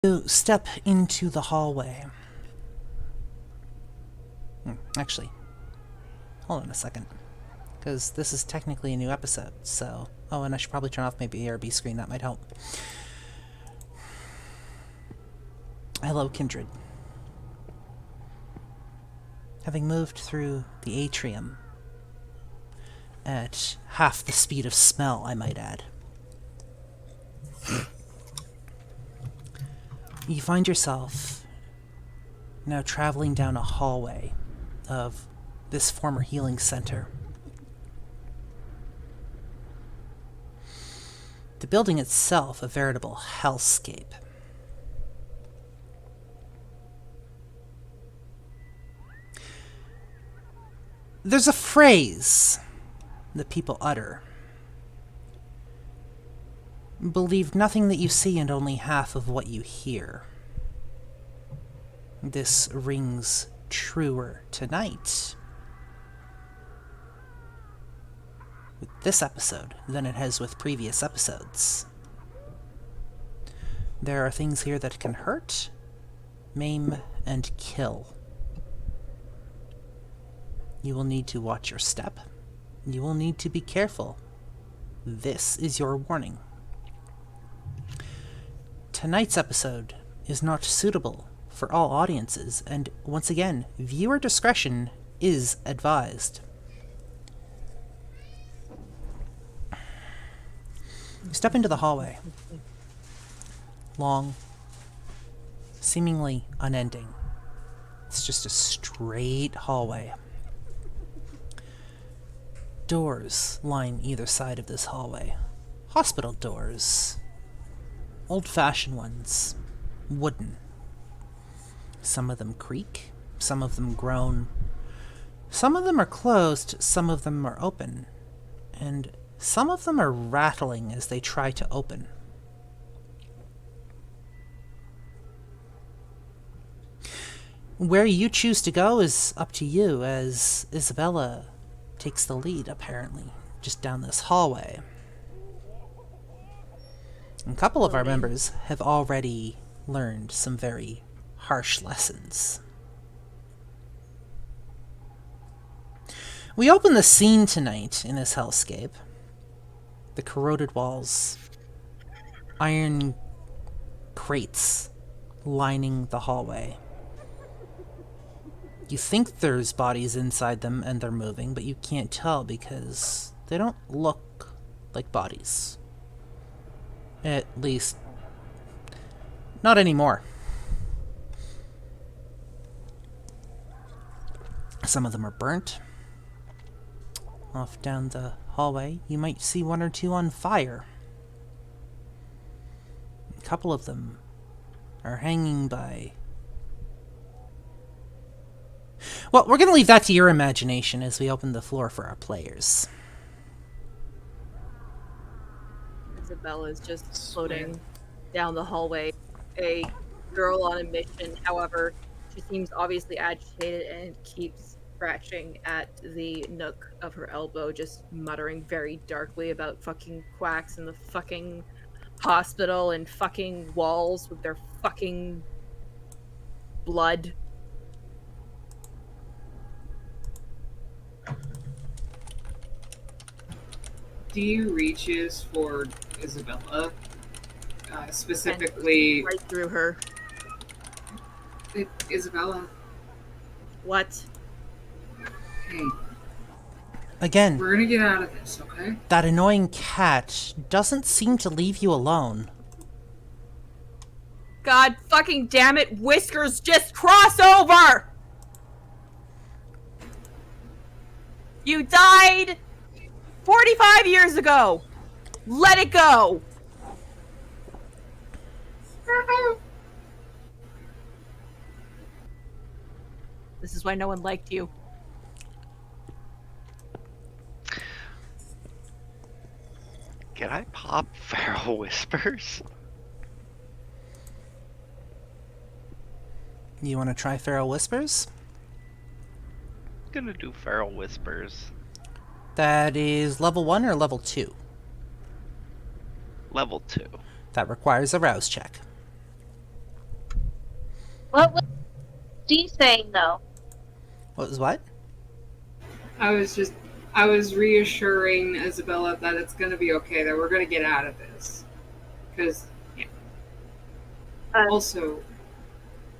You step into the hallway. Actually, hold on a second. Because this is technically a new episode, so... Oh, and I should probably turn off maybe the ARB screen, that might help. Hello, Kindred. Having moved through the Atrium at half the speed of smell, I might add, you find yourself now traveling down a hallway of this former healing center. The building itself a veritable hellscape. There's a phrase that people utter. Believe nothing that you see and only half of what you hear. This rings truer tonight with this episode than it has with previous episodes. There are things here that can hurt, maim, and kill. You will need to watch your step. You will need to be careful. This is your warning. Tonight's episode is not suitable for all audiences, and once again, viewer discretion is advised. You step into the hallway. Long, seemingly unending. It's just a straight hallway. Doors line either side of this hallway. Hospital doors. Old-fashioned ones. Wooden. Some of them creak, some of them groan. Some of them are closed, some of them are open. And some of them are rattling as they try to open. Where you choose to go is up to you, as Isabella takes the lead, apparently, just down this hallway. A couple of our members have already learned some very harsh lessons. We open the scene tonight in this hellscape. The corroded walls, iron crates lining the hallway. You think there's bodies inside them and they're moving, but you can't tell because they don't look like bodies. At least, not anymore. Some of them are burnt. Off down the hallway, you might see one or two on fire. A couple of them are hanging by... Well, we're going to leave that to your imagination as we open the floor for our players. Isabella is just floating down the hallway, a girl on a mission. However, she seems obviously agitated and keeps scratching at the nook of her elbow, just muttering very darkly about fucking quacks in the fucking hospital and fucking walls with their fucking blood. D reaches for Isabella, specifically... Right through her. Isabella. What? Hey. Again, We're gonna get out of this, okay? that annoying cat doesn't seem to leave you alone. God fucking damn it, Whiskers, just cross over! You died 45 years ago! Let it go! This is why no one liked you. Can I pop Feral Whispers? You want to try Feral Whispers? I'm gonna do Feral Whispers. That is level 1 or level 2? Level 2. That requires a rouse check. What was Dee saying, though? What was what? I was reassuring Isabella that it's going to be okay, that we're going to get out of this. Because, yeah. Also,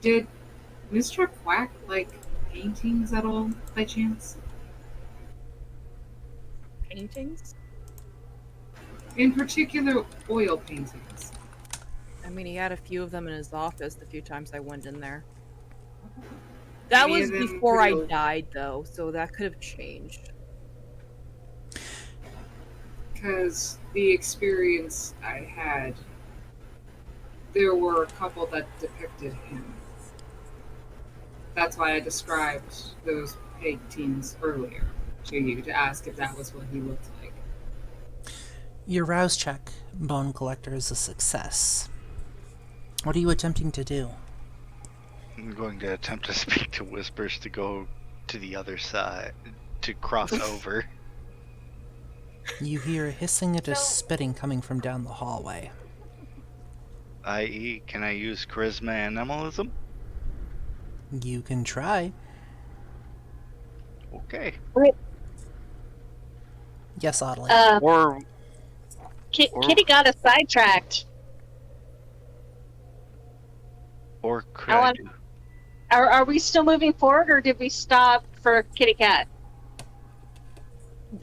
did Mr. Quack like paintings at all, by chance? Paintings? In particular, oil paintings. I mean, he had a few of them in his office the few times I went in there. That Any was of them before I real? died, though, so that could have changed. Because the experience I had, there were a couple that depicted him. That's why I described those paintings earlier to you, to ask if that was what he looked like. Your rouse check, Bone Collector, is a success. What are you attempting to do? I'm going to attempt to speak to Whispers to go to the other side, to cross over. You hear hissing and a spitting coming from down the hallway. I.e., can I use Charisma Animalism? You can try. Okay. Yes, Adelie. Or Kitty got us sidetracked. Or could I do? Are we still moving forward, or did we stop for Kitty Cat?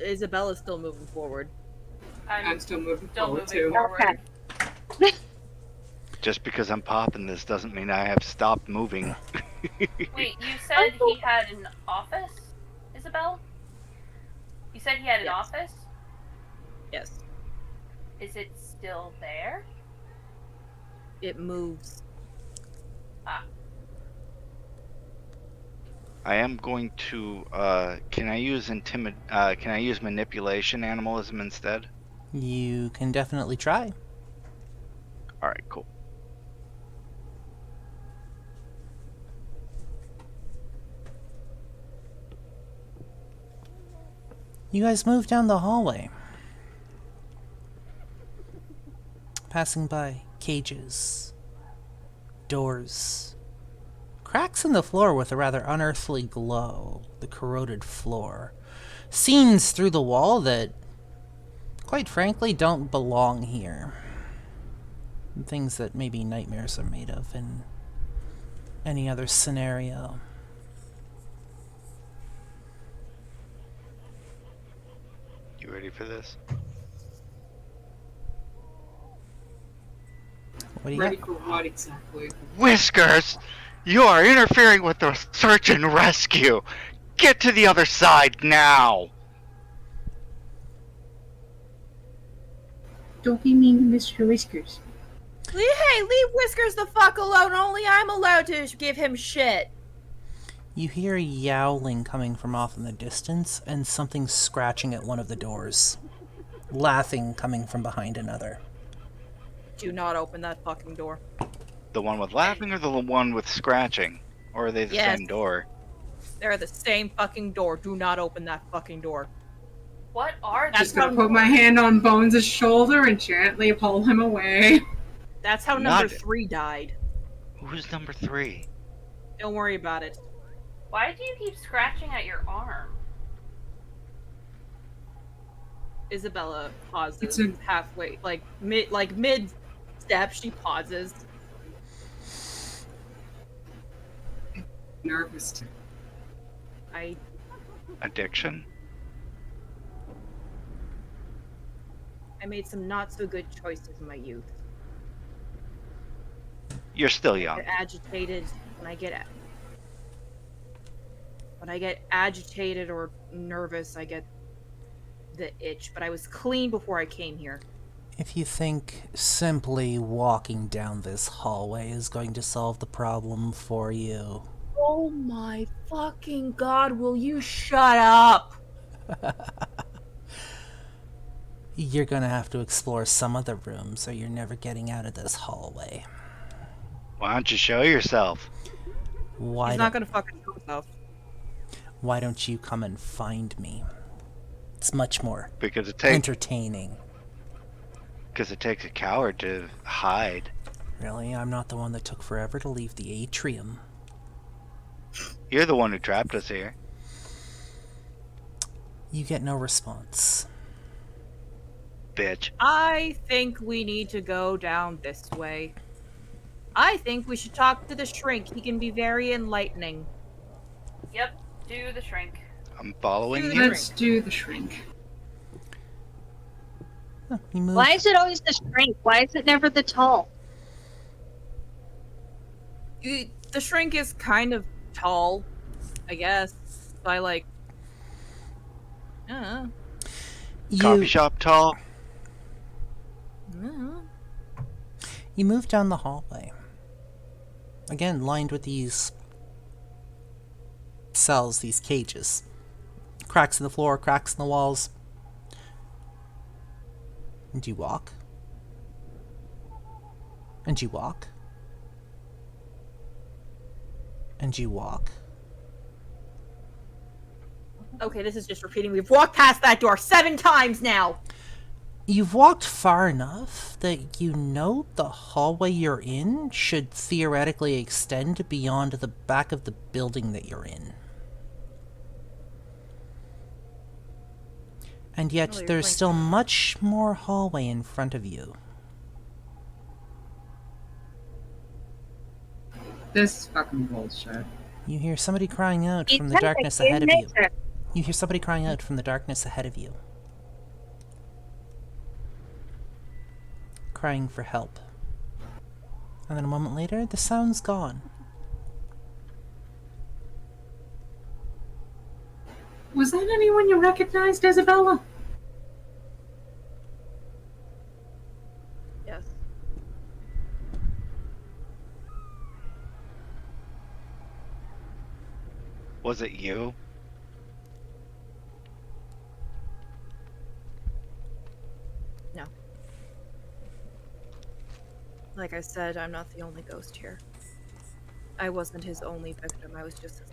Isabella's still moving forward. I'm still moving still forward, moving too. forward. Okay. Just because I'm popping this doesn't mean I have stopped moving. Wait, you said he had an office, Isabel? You said he had an Yes. office? Yes. Is it still there? It moves. I am going to, can I use can I use manipulation animalism instead? You can definitely try. Alright, cool. You guys move down the hallway, passing by cages, doors, cracks in the floor with a rather unearthly glow, the corroded floor, scenes through the wall that, quite frankly, don't belong here. Things that maybe nightmares are made of in any other scenario. You ready for this? What do you Ready got? for what exactly? Whiskers! You are interfering with the search and rescue! Get to the other side now! Don't be mean to Mr. Whiskers. Hey, leave Whiskers the fuck alone. Only I'm allowed to give him shit. You hear yowling coming from off in the distance, and something scratching at one of the doors. Laughing coming from behind another. Do not open that fucking door. The one with laughing or the one with scratching? Or are they the Yes. same door? They're the same fucking door. Do not open that fucking door. What are That's Just gonna how- put my hand on Bones' shoulder and gently pull him away. That's how Not- number 3 died. Who's number 3? Don't worry about it. Why do you keep scratching at your arm? Isabella pauses It's a- halfway, mid step. She pauses. Nervous. I Addiction? made some not so good choices in my youth. You're still I young. get agitated when I get agitated or nervous. I get the itch. But I was clean before I came here. If you think simply walking down this hallway is going to solve the problem for you, Oh my fucking god! Will you shut up? you're gonna have to explore some other rooms or you're never getting out of this hallway. Why don't you show yourself? Why He's don't, not gonna fucking show himself. why don't you come and find me? It's much more Because it takes entertaining. a coward to hide. Really? I'm not the one that took forever to leave the Atrium. You're the one who trapped us here. You get no response. Bitch. I think we need to go down this way. I think we should talk to the shrink. He can be very enlightening. Yep, do the shrink. I'm following Do the you. Let's do the shrink. Huh, you move. Why is it always the shrink? Why is it never the tall? The shrink is kind of tall, I guess. By like, I don't know. Coffee shop tall. I don't know. You move down the hallway. Again, lined with these cells, these cages. Cracks in the floor, cracks in the walls. And you walk. And you walk. And you walk. Okay, this is just repeating. We've walked past that door 7 times now! You've walked far enough that you know the hallway you're in should theoretically extend beyond the back of the building that you're in. And yet Oh, you're there's playing- still much more hallway in front of you. This is fucking bullshit. You hear somebody crying out from the It's darkness like ahead of you. nature. You hear somebody crying out from the darkness ahead of you. Crying for help. And then a moment later, the sound's gone. Was that anyone you recognized, Isabella? Yes. Was it you? No. Like I said, I'm not the only ghost here. I wasn't his only victim, I was just his...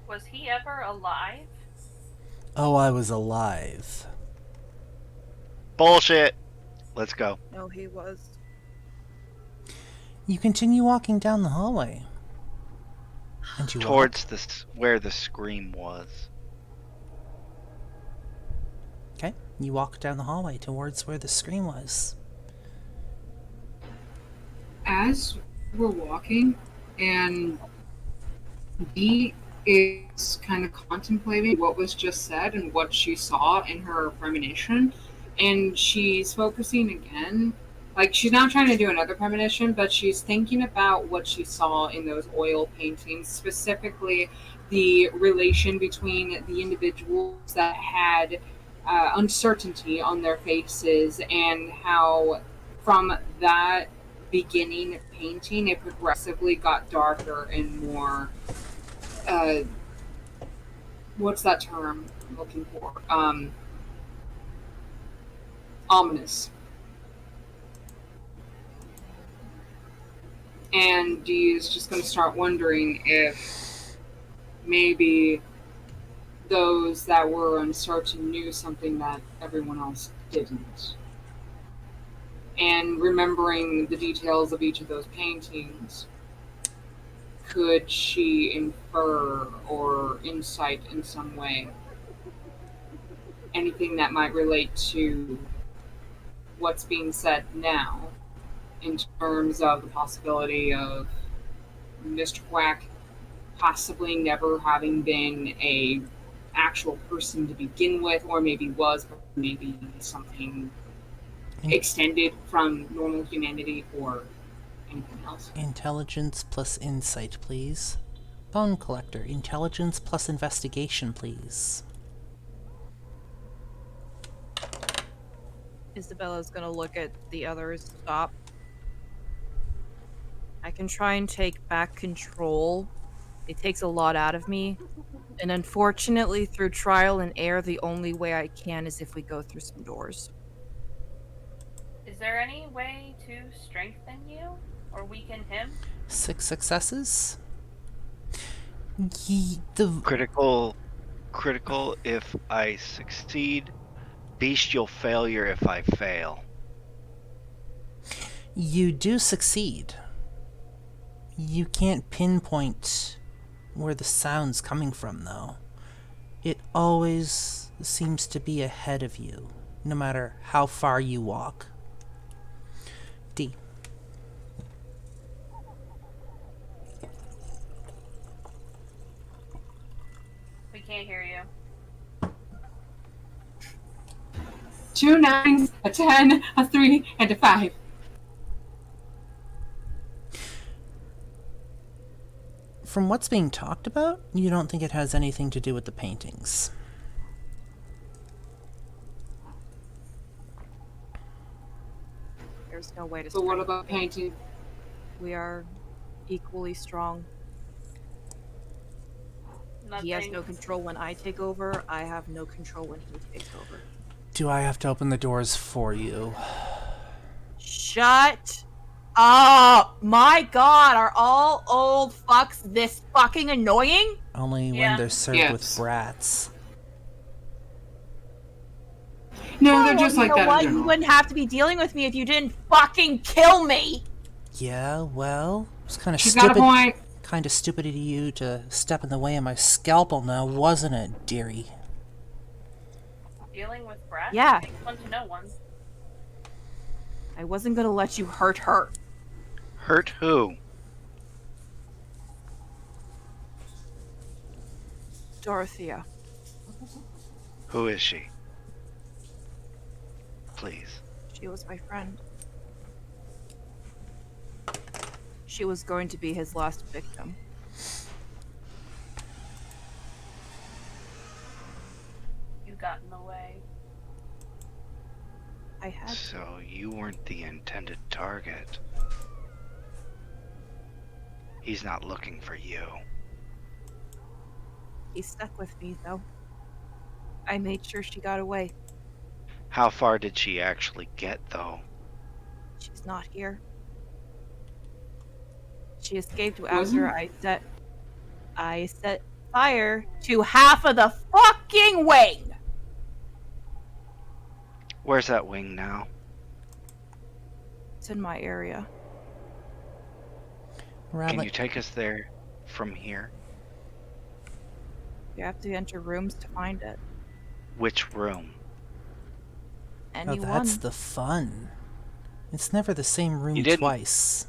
Was he ever alive? Oh, I was alive. Bullshit. Let's go. No, he was. You continue walking down the hallway. And you Towards where the scream was. Okay, you walk down the hallway towards where the scream was. As we're walking, and Dee is kind of contemplating what was just said and what she saw in her premonition, and she's focusing again. Like, she's now trying to do another premonition, but she's thinking about what she saw in those oil paintings, specifically the relation between the individuals that had uncertainty on their faces, and how from that beginning painting it progressively got darker and more what's that term I'm looking for? Ominous. And Dee is just going to start wondering if maybe those that were uncertain knew something that everyone else didn't. And remembering the details of each of those paintings, could she infer or insight in some way anything that might relate to what's being said now in terms of the possibility of Mr. Quack possibly never having been a actual person to begin with, or maybe was, but maybe something extended from normal humanity, or anything else. Intelligence plus insight, please. Bone collector, intelligence plus investigation, please. Isabella's gonna look at the others, stop. I can try and take back control. It takes a lot out of me. And unfortunately, through trial and error, the only way I can is if we go through some doors. Is there any way to strengthen you? Or weaken him? 6 successes. Critical if I succeed. bestial failure if I fail. You do succeed. You can't pinpoint where the sound's coming from, though. It always seems to be ahead of you, no matter how far you walk. D. We can't hear you. 2 9s, a 10, a 3, and a 5. From what's being talked about, you don't think it has anything to do with the paintings. There's no way to. So what strengthen about me. painting? We are equally strong. Nothing. He has no control when I take over. I have no control when he takes over. Do I have to open the doors for you? Shut up! My God, are all old fucks this fucking annoying? Only Yeah. when they're served Yes. with brats. No, they're just you like know that what? in You general. wouldn't have to be dealing with me if you didn't fucking kill me. Yeah, well, it's kind of She's got a stupid. point. Kind of stupid of you to step in the way of my scalpel now, wasn't it, dearie? Dealing with brats? Yeah. Makes one to know one. I wasn't gonna let you hurt her. Hurt who? Dorothea. Who is she? Please. She was my friend. She was going to be his last victim. You got in the way. I had to. So you weren't the intended target. He's not looking for you. He stuck with me, though. I made sure she got away. How far did she actually get, though? She's not here. She escaped Wasn't- after I set fire to half of the fucking wing. Where's that wing now? It's in my area. Can Rabbit. you take us there from here? You have to enter rooms to find it. Which room? Oh, Anyone? that's the fun. It's never the same room You didn't- twice.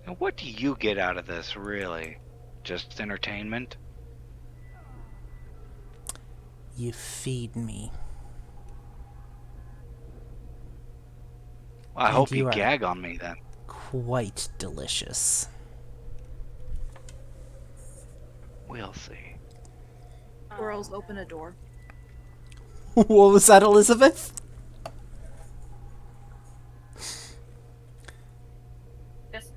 And what do you get out of this, really? Just entertainment? You feed me. Well, I And hope you you are- gag on me then. Quite delicious. We'll see. Girls, open a door. What was that, Elizabeth? Just,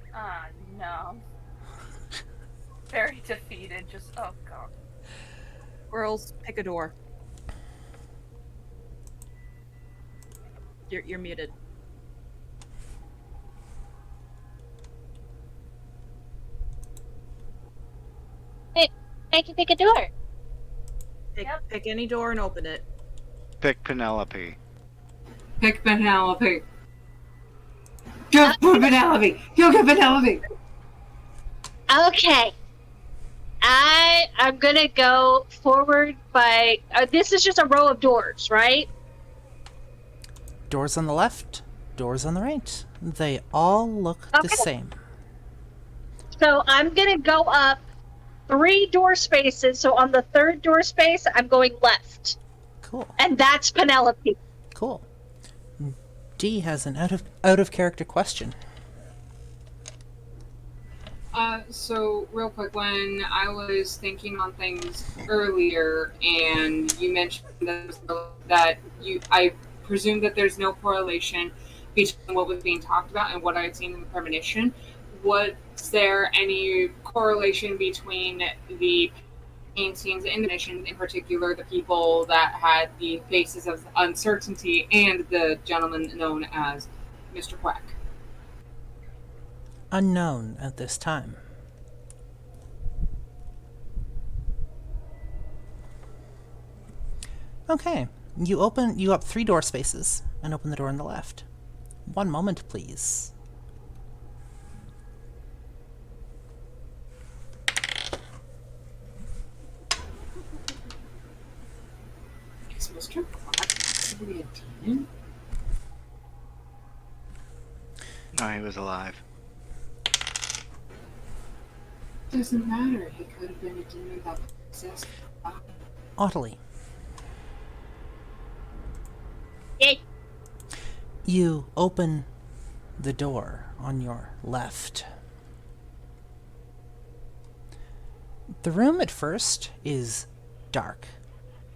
no. Very defeated, just, oh god. Girls, pick a door. You're muted. I can pick a door. Pick any door and open it. Pick Penelope. Pick Penelope. Go for Penelope. Go get Penelope. Okay. I'm gonna go forward by. This is just a row of doors, right? Doors on the left, doors on the right. They all look the Okay. same. So I'm gonna go up 3 door spaces. So on the 3rd door space, I'm going left, Cool. and that's Penelope. Cool. D has an out of character question. So real quick, when I was thinking on things earlier, and you mentioned that I presume that there's no correlation between what was being talked about and what I had seen in the premonition. Was there any correlation between the paintings in the mission, in particular the people that had the faces of uncertainty, and the gentleman known as Mr. Quack? Unknown at this time. Okay. You go up 3 door spaces and open the door on the left. 1 moment, please. Is Mr. Quack possibly a demon? No, he was alive. Doesn't matter. He could have been a demon that possessed Quack. Ottilie, Yay. you open the door on your left. The room at first is dark.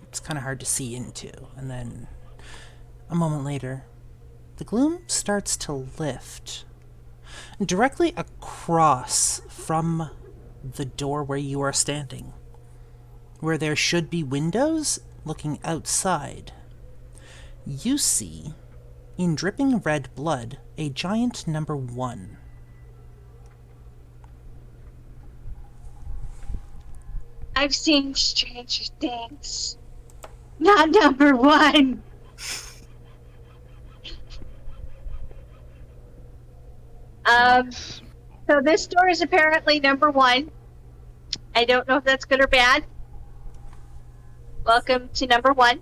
It's kind of hard to see into, and then a moment later, the gloom starts to lift. Directly across from the door where you are standing, where there should be windows looking outside, you see, in dripping red blood, a giant number 1. I've seen stranger things. Not number 1. So this door is apparently number 1. I don't know if that's good or bad. Welcome to number 1.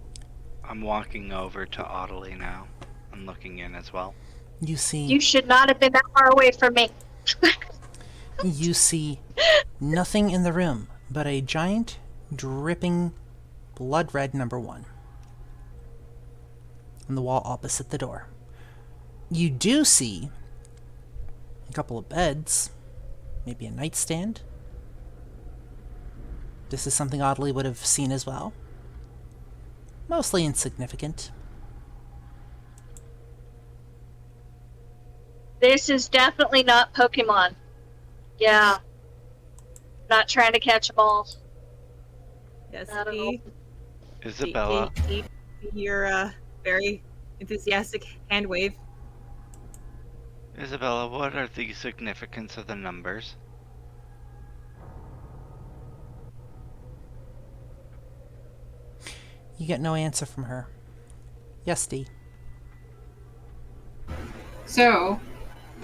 I'm walking over to Ottilie now. I'm looking in as well. You see, You should not have been that far away from me. you see nothing in the room but a giant, dripping, blood red number 1 on the wall opposite the door. You do see a couple of beds, maybe a nightstand. This is something Ottilie would have seen as well. Mostly insignificant. This is definitely not Pokemon. Yeah. Not trying to catch them all. Yes, I don't know. Isabella, Your very enthusiastic hand wave. Isabella, what are the significance of the numbers? You get no answer from her. Yes, Dee. So,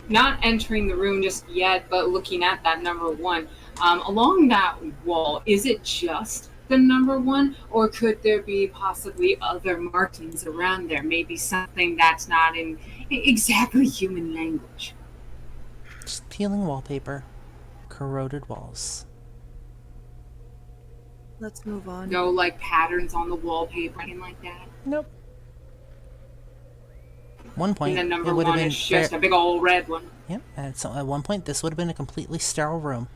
not entering the room just yet, but looking at that number 1, along that wall, is it just the number 1, or could there be possibly other markings around there? Maybe something that's not in exactly human language. Just peeling wallpaper. Corroded walls. Let's move on. No, like patterns on the wallpaper, anything like that. Nope. One point, And then it number would have 1 been is just a big old red one. Yep, and so at one point this would have been a completely sterile room.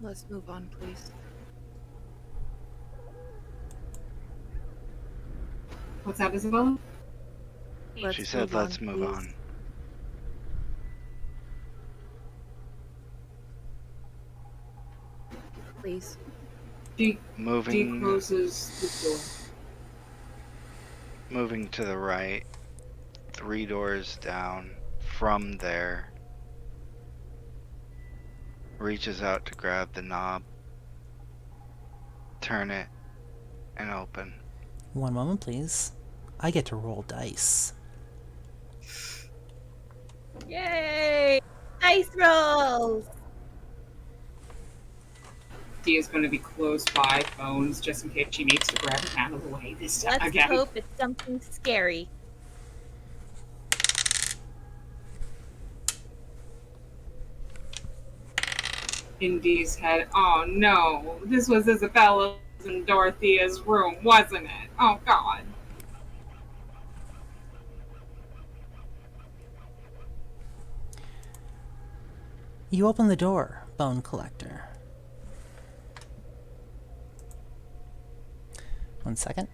Let's move on, please. What's that, Isabella? She said, let's move on. Please. Dee Moving, closes the door. moving to the right, 3 doors down. From there, reaches out to grab the knob, turn it, and open. 1 moment, please. I get to roll dice. Yay! Dice rolls! Dee is going to be close by phones just in case she needs to grab it out of the way this time Let's again. hope it's something scary. In Dee's head, oh no, this was Isabella's and Dorothea's room, wasn't it? Oh god. You open the door, Bone Collector. 1 second.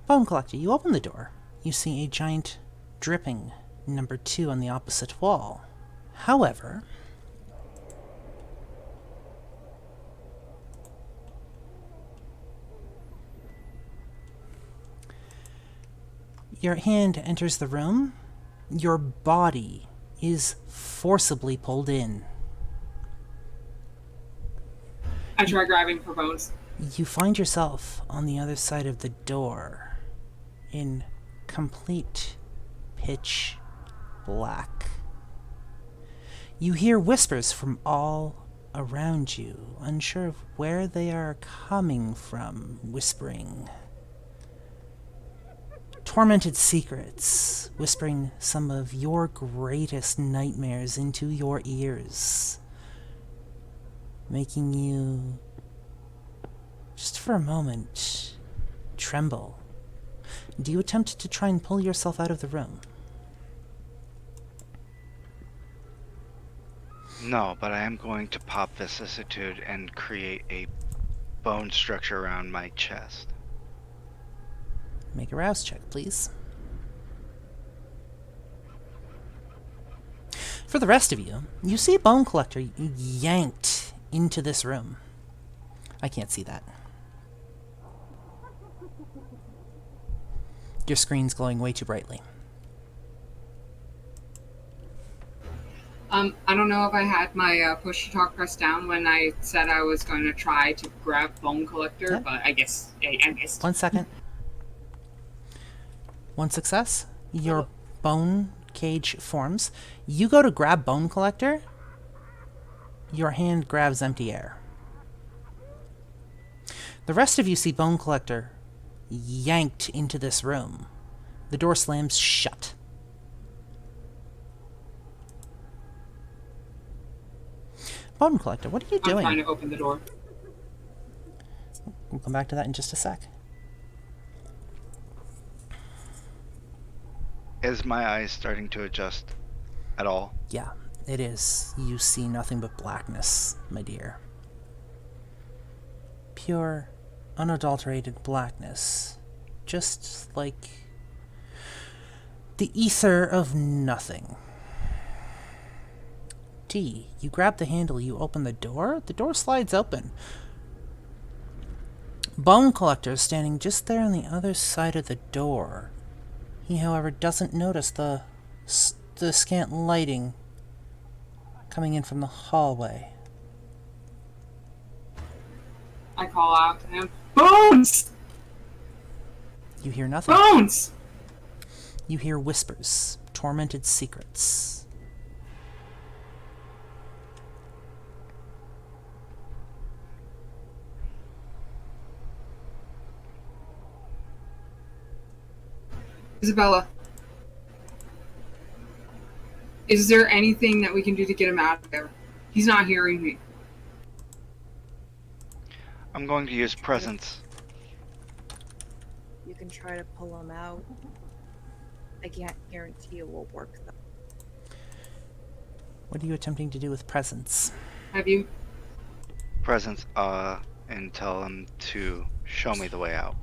Bone Collector, you open the door. You see a giant dripping number 2 on the opposite wall. However, your hand enters the room. Your body is forcibly pulled in. I try grabbing for bones. You find yourself on the other side of the door in complete pitch black. You hear whispers from all around you, unsure of where they are coming from, whispering tormented secrets, whispering some of your greatest nightmares into your ears, making you, just for a moment, tremble. Do you attempt to try and pull yourself out of the room? No, but I am going to pop vicissitude and create a bone structure around my chest. Make a rouse check, please. For the rest of you, you see a bone collector yanked into this room. I can't see that. Your screen's glowing way too brightly. I don't know if I had my push to talk pressed down when I said I was going to try to grab Bone Collector, Yeah. but I guess I missed. 1 second. 1 success. Your bone cage forms. You go to grab Bone Collector. Your hand grabs empty air. The rest of you see Bone Collector yanked into this room. The door slams shut. Bone Collector, what are you doing? I'm trying to open the door. We'll come back to that in just a sec. Is my eyes starting to adjust at all? Yeah, it is. You see nothing but blackness, my dear. Pure, unadulterated blackness. Just like the ether of nothing. D, you grab the handle, you open the door slides open. Bone Collector is standing just there on the other side of the door. He, however, doesn't notice the scant lighting coming in from the hallway. I call out to him, Bones! You hear nothing. Bones! You hear whispers, tormented secrets. Isabella, is there anything that we can do to get him out of there? He's not hearing me. I'm going to use presence. You can try to pull him out. I can't guarantee it will work though. What are you attempting to do with presence? Have you? Presence, and tell him to show me the way out.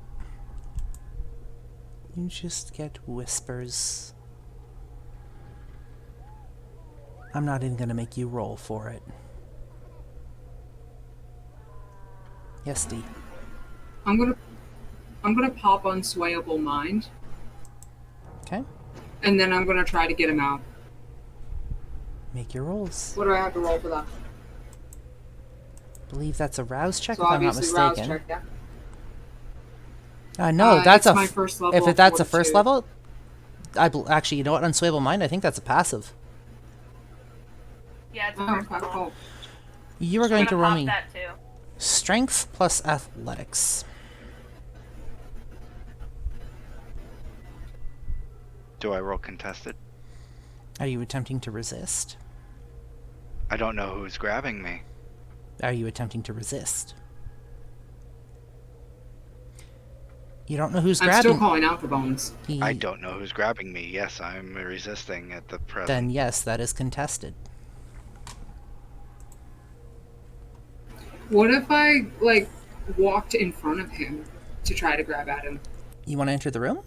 You just get whispers. I'm not even gonna make you roll for it. Yes, D. I'm gonna pop Unswayable Mind, Okay. and then I'm gonna try to get him out. Make your rolls. What do I have to roll for that? Believe that's a rouse check, So if I'm not obviously, rouse mistaken. check, yeah. No, that's it's a. my first level. If that's a first fortitude. level, actually, you know what? Unswayable Mind. I think that's a passive. Yeah, it's a Oh, first okay, level. cool. You are I'm going gonna to roll pop me that too. strength plus athletics. Do I roll contested? Are you attempting to resist? I don't know who's grabbing me. Are you attempting to resist? You don't know who's I'm grabbing. still calling out for Bones. I don't know who's grabbing me. Yes, I'm resisting at the present. Then yes, that is contested. What if I walked in front of him to try to grab at him? You want to enter the room?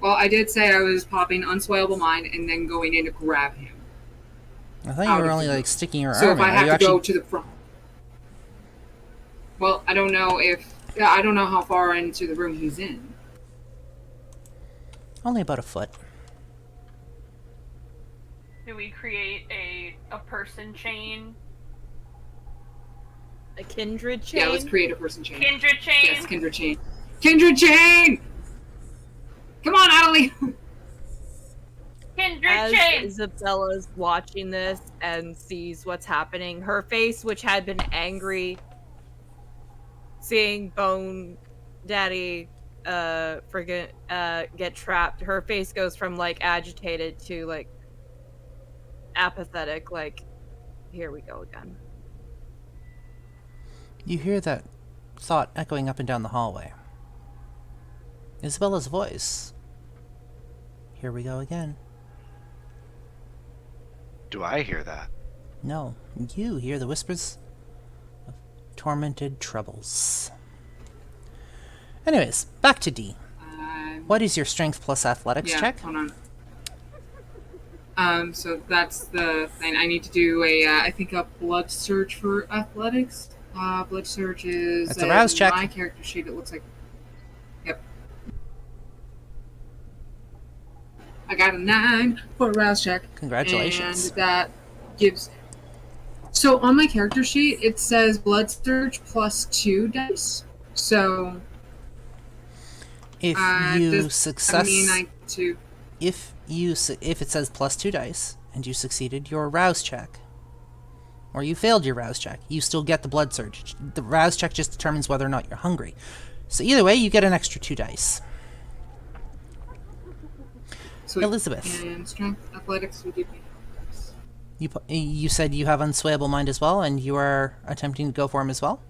Well, I did say I was popping Unswayable Mind and then going in to grab him. I thought you were only like sticking your So arm if in. I Are you have to actually? go to the front. Well, I don't know if. Yeah, I don't know how far into the room he's in. Only about a foot. Do we create a person chain? A kindred chain? Yeah, let's create a person chain. Kindred chain? Yes, kindred chain. Kindred chain! Come on, Adelie! Kindred As chain! Isabella's watching this and sees what's happening, her face, which had been angry, seeing Bone Daddy get trapped, her face goes from like agitated to like apathetic, like, here we go again. You hear that thought echoing up and down the hallway. Isabella's voice. Here we go again. Do I hear that? No, you hear the whispers of tormented troubles. Anyways, back to D. What is your strength plus athletics check? Hold on. So that's the thing. I need to do I think a blood search for athletics. Blood search is... That's a rouse check. My character sheet, it looks like... Yep. I got a 9 for a rouse check. Congratulations. And that gives... So on my character sheet, it says blood search plus 2 dice. So... If you success... If it says plus 2 dice, and you succeeded your rouse check, or you failed your rouse check, you still get the blood surge. The rouse check just determines whether or not you're hungry. So either way, you get an extra 2 dice. Sweet. Elizabeth. And strength, athletics would give me. You said you have Unswayable Mind as well, and you are attempting to go for him as well?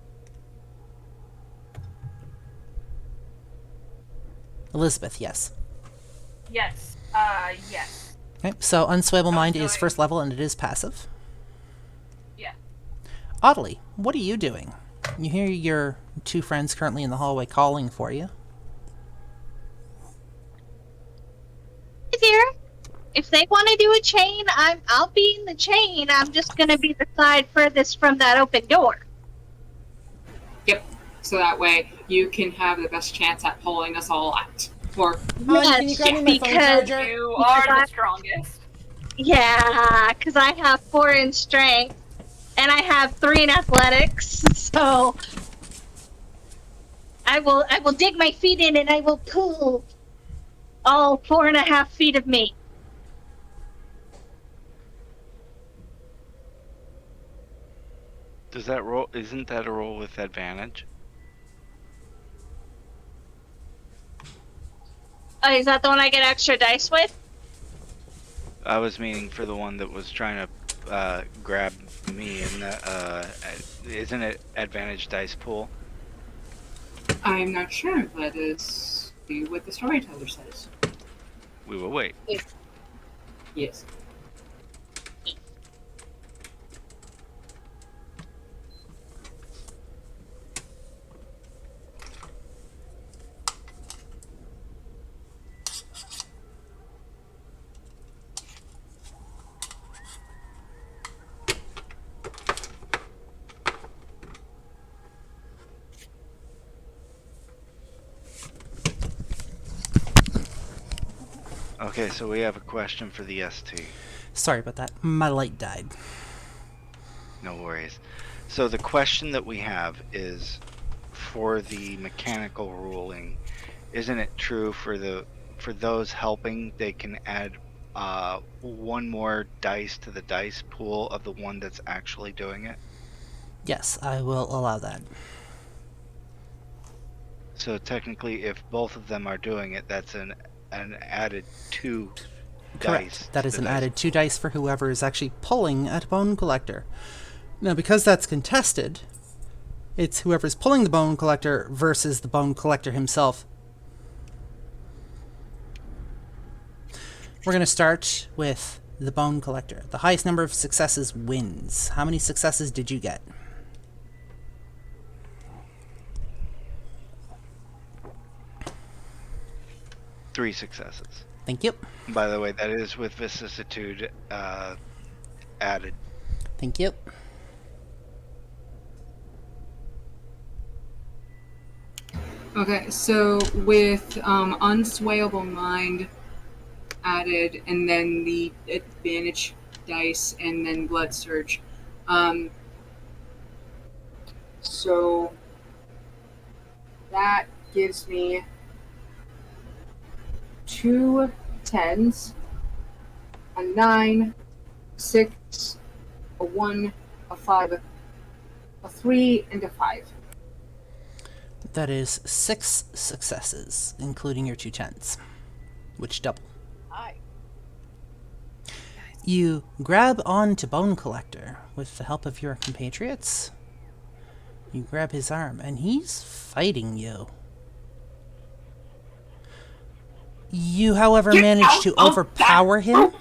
Elizabeth, yes. Yes. Yes. Okay, so Unswayable Mind is first level, and it is passive. Yeah. Audley, what are you doing? You hear your 2 friends currently in the hallway calling for you. Dear, if they want to do a chain, I'll be in the chain. I'm just gonna be the side furthest from that open door. Yep. So that way you can have the best chance at pulling us all out. Or Can you grab me my phone charger? You are the strongest. Yeah, because I have 4 in strength, and I have 3 in athletics, so I will dig my feet in and I will pull all 4.5 feet of me. Does that roll? Isn't that a roll with advantage? Oh, is that the one I get extra dice with? I was meaning for the one that was trying to grab me, and isn't it advantage dice pool? I'm not sure. Let us see what the storyteller says. We will wait. Yes. Okay, so we have a question for the ST. Sorry about that. My light died. No worries. So the question that we have is, for the mechanical ruling, isn't it true for those helping, they can add 1 more dice to the dice pool of the one that's actually doing it? Yes, I will allow that. So technically, if both of them are doing it, that's an added 2 Correct. dice. That is an added 2 dice for whoever is actually pulling at Bone Collector. Now, because that's contested, it's whoever's pulling the Bone Collector versus the Bone Collector himself. We're going to start with the Bone Collector. The highest number of successes wins. How many successes did you get? 3 successes. Thank you. By the way, that is with vicissitude added. Thank you. Okay, so with unswayable mind added, and then the advantage dice, and then blood surge. So that gives me 2 10s, a 9, 6, a 1, a 5, a 3, and a 5. That is 6 successes, including your 2 10s, which double. Hi. You grab onto Bone Collector with the help of your compatriots. You grab his arm, and he's fighting you. You, however, manage to overpower him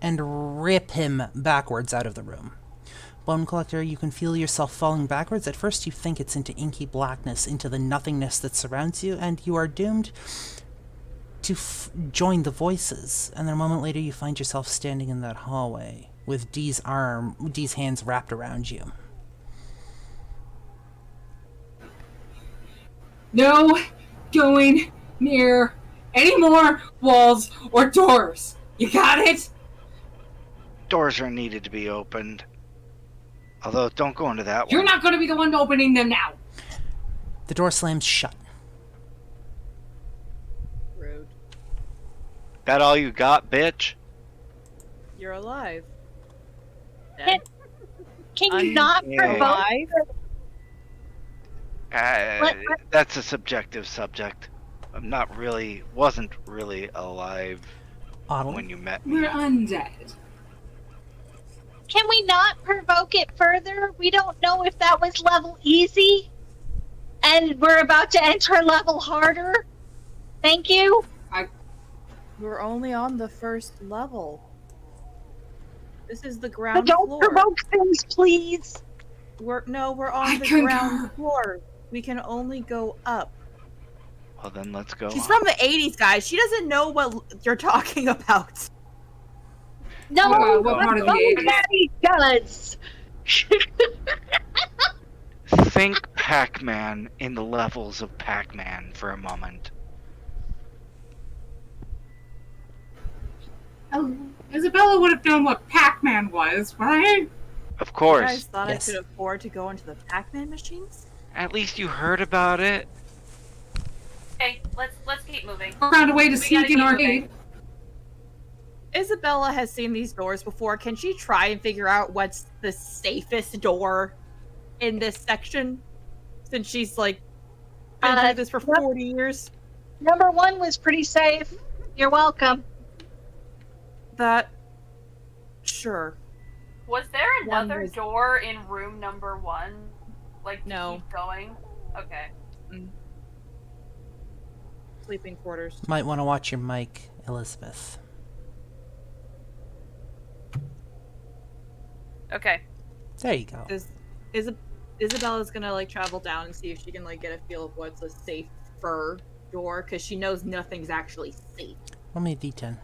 and rip him backwards out of the room. Bone Collector, you can feel yourself falling backwards. At first you think it's into inky blackness, into the nothingness that surrounds you, and you are doomed to join the voices. And then a moment later you find yourself standing in that hallway with Dee's hands wrapped around you. No going near any more walls or doors. You got it? Doors are needed to be opened. Although, don't go into that You're one. not going to be the one opening them now. The door slams shut. Rude. That all you got, bitch? You're alive. Can, can you not Yeah. provoke? Alive? That's a subjective subject. Wasn't really alive Audley? when you met me. We're undead. Can we not provoke it further? We don't know if that was level easy, and we're about to enter level harder. Thank you. We're only on the first level. This is the But ground don't floor. provoke things, please. We're on I the concur. ground floor. We can only go up. Well, then let's go She's on. from the 80s, guys. She doesn't know what you're talking about. No, What part of the 80s? nobody does. Think Pac-Man in the levels of Pac-Man for a moment. Oh, Isabella would have known what Pac-Man was, right? Of You course. guys thought Yes. I could afford to go into the Pac-Man machines? At least you heard about it. Okay, let's keep moving. Found a way to We sneak gotta in keep our moving. gate. Isabella has seen these doors before. Can she try and figure out what's the safest door in this section? Since she's like been through this for 40 years. Number 1 was pretty safe. You're welcome. Sure. Was there One another was- door in room number 1? Like, to No. keep going? Okay. Sleeping quarters. Might want to watch your mic, Elizabeth. Okay. There you go. Isabella's gonna like travel down and see if she can like get a feel of what's a safer door, because she knows nothing's actually safe. Roll me a d10.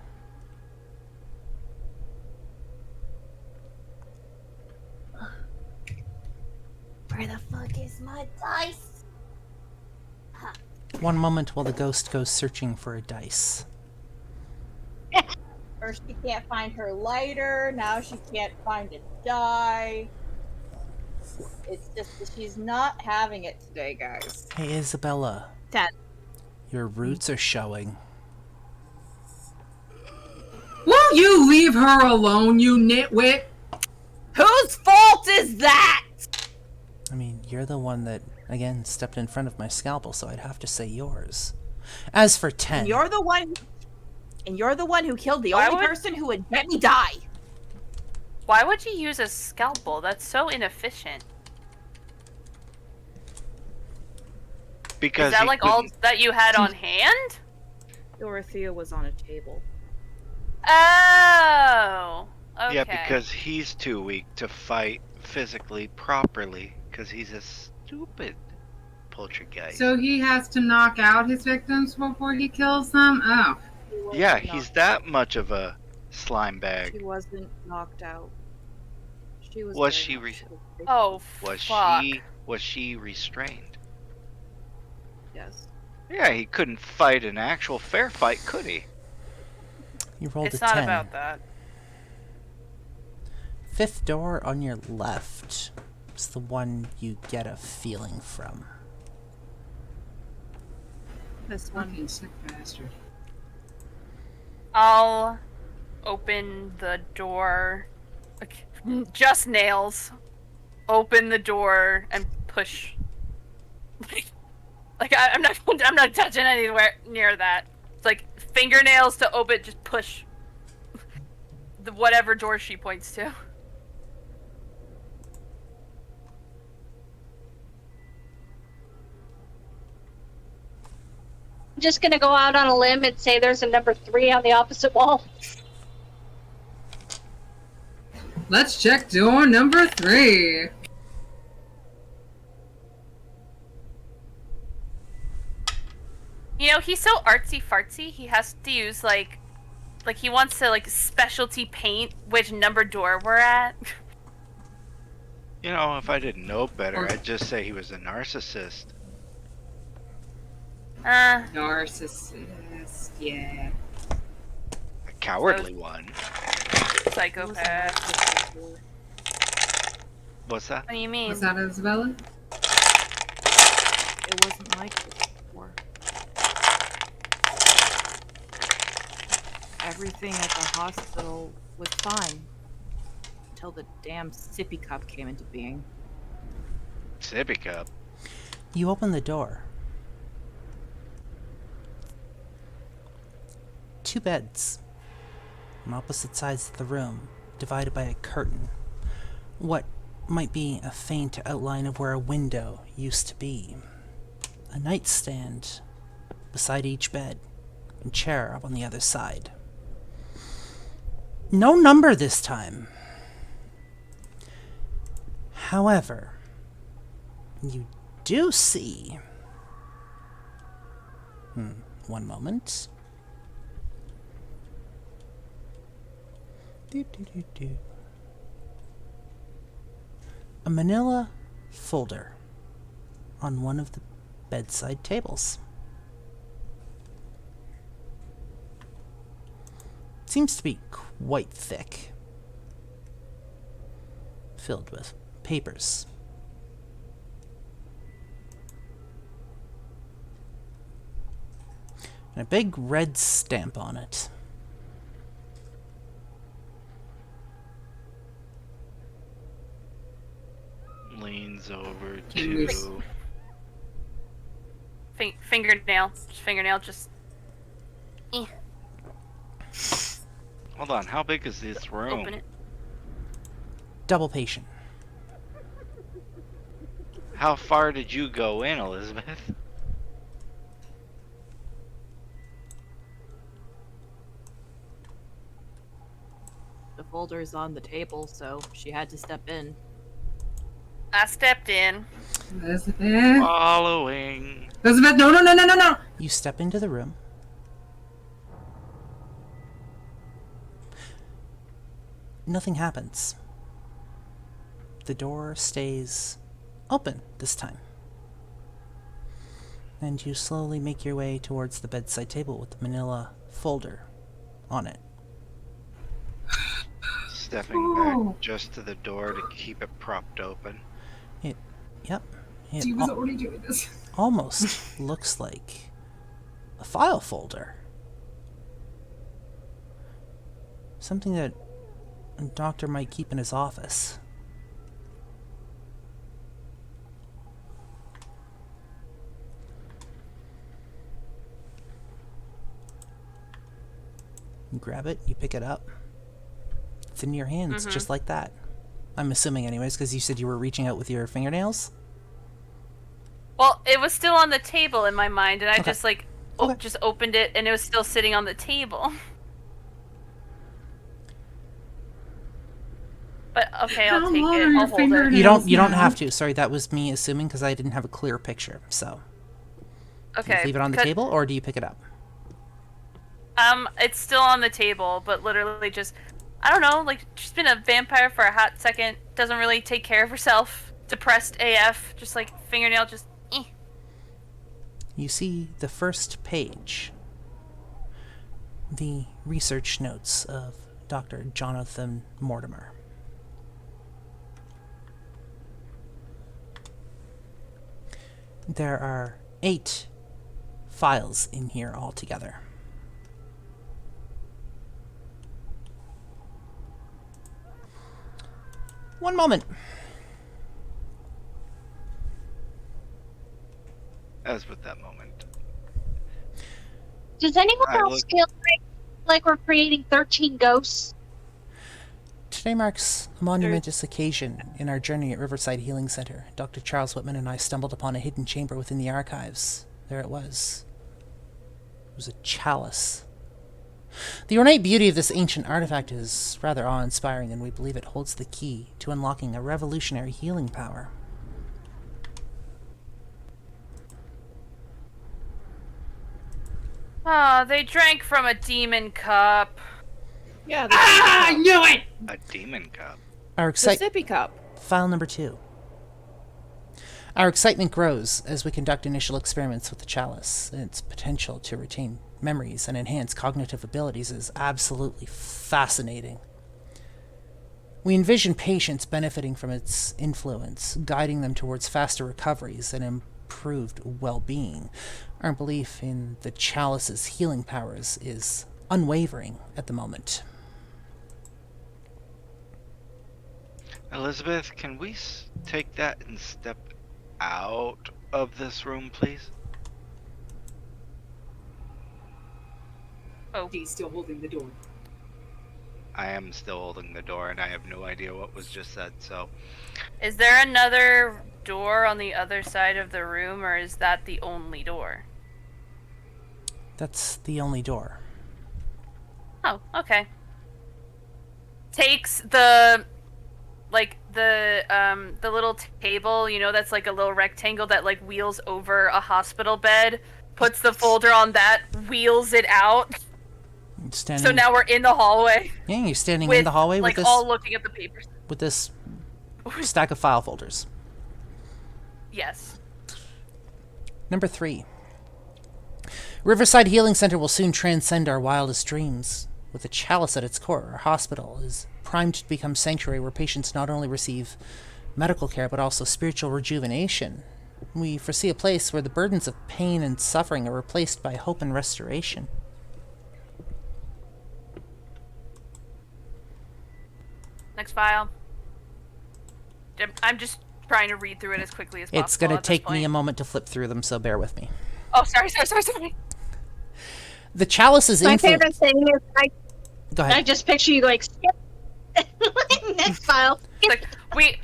Where the fuck is my dice? One moment while the ghost goes searching for a dice. First she can't find her lighter, now she can't find a die. It's just that she's not having it today, guys. Hey, Isabella. 10. Your roots are showing. Will you leave her alone, you nitwit? Whose fault is that? I mean, you're the one that, again, stepped in front of my scalpel, so I'd have to say yours. As for 10... And you're the one who killed the Why only would- person who would let me die. Why would you use a scalpel? That's so inefficient. Because Is that he like all couldn't- that you had on hand? Dorothea was on a table. Oh. Okay. Yeah, because he's too weak to fight physically properly, because he's a stupid poltergeist. So he has to knock out his victims before he kills them? Oh, wasn't Yeah, he's knocked that out. much of a slime She bag. wasn't knocked out. She was Was very she much so. Oh, was fuck. she restrained? Yes. Yeah, he couldn't fight an actual fair fight, could he? You rolled It's a not 10. about that. Fifth door on your left is the one you get a feeling from. This one. Fucking sick bastard. I'll open the door. Okay. Just nails. Open the door and push. Like I'm not touching anywhere near that. It's like fingernails to open. Just push the whatever door she points to. I'm just gonna go out on a limb and say there's a number 3 on the opposite wall. Let's check door number 3. You know, he's so artsy fartsy. He has to use like he wants to like specialty paint which number door we're at. You know, if I didn't know better, I'd just say he was a narcissist. Narcissist, yeah. A cowardly one. Psychopath. What's that? What do you mean? Was that Isabella? It wasn't like this before. Everything at the hospital was fine. Until the damn sippy cup came into being. Sippy cup. You open the door. 2 beds on opposite sides of the room, divided by a curtain. What might be a faint outline of where a window used to be. A nightstand beside each bed, and chair up on the other side. No number this time. However, you do see... one moment. A manila folder on one of the bedside tables. Seems to be quite thick, filled with papers. And a big red stamp on it. Leans over Can to... Fingernail, just... Eh, Hold on, how big is this room? open it. Double patient. How far did you go in, Elizabeth? The folder's on the table, so she had to step in. I stepped in. Elizabeth? Following. Elizabeth, no! You step into the room. Nothing happens. The door stays open this time. And you slowly make your way towards the bedside table with the manila folder on it. Stepping Oh. back just to the door to keep it propped open. Yep. It She was already doing this. almost looks like a file folder. Something that a doctor might keep in his office. You grab it, you pick it up. It's in your hands, just like that. I'm assuming anyways, because you said you were reaching out with your fingernails? Well, it was still on the table in my mind, and I Okay. just like Okay. just opened it, and it was still sitting on the table. But okay, I'll How take long it. are your I'll hold it. fingernails? You don't now. have to. Sorry, that was me assuming because I didn't have a clear picture. So, do you Okay. leave it on the because- table or do you pick it up? It's still on the table, but literally just, I don't know, like, she's been a vampire for a hot second, doesn't really take care of herself, depressed AF, just like fingernail, just, eh. You see the first page. The research notes of Dr. Jonathan Mortimer. There are 8 files in here altogether. One moment. As with that moment. Does anyone I else feel like we're creating 13 ghosts? Today marks a monumentous occasion in our journey at Riverside Healing Center. Dr. Charles Whitman and I stumbled upon a hidden chamber within the archives. There it was. It was a chalice. The ornate beauty of this ancient artifact is rather awe-inspiring, and we believe it holds the key to unlocking a revolutionary healing power. Ah, they drank from a demon cup. Yeah, I knew it! A demon cup. Our the sippy cup. File number 2. Our excitement grows as we conduct initial experiments with the chalice. Its potential to retain memories and enhance cognitive abilities is absolutely fascinating. We envision patients benefiting from its influence, guiding them towards faster recoveries and improved well-being. Our belief in the chalice's healing powers is unwavering at the moment. Elizabeth, can we take that and step out of this room, please? Oh, He's still holding the door. I am still holding the door, and I have no idea what was just said, so... is there another door on the other side of the room, or is that the only door? That's the only door. Oh, okay. Takes the little table, you know, that's like a little rectangle that like wheels over a hospital bed, puts the folder on that, wheels it out. Standing, So now we're in the hallway. yeah, you're standing with, in the hallway like, with all looking at the papers. this stack of file folders. Yes. Number 3. Riverside Healing Center will soon transcend our wildest dreams. With a chalice at its core, our hospital is primed to become sanctuary where patients not only receive medical care but also spiritual rejuvenation. We foresee a place where the burdens of pain and suffering are replaced by hope and restoration. Next file. I'm just trying to read through it as quickly as possible. It's going to at this take me point. a moment to flip through them, so bear with me. Oh, sorry. The chalice's My influence... favorite thing is Go ahead. I just picture you going, skip. Next file. Like,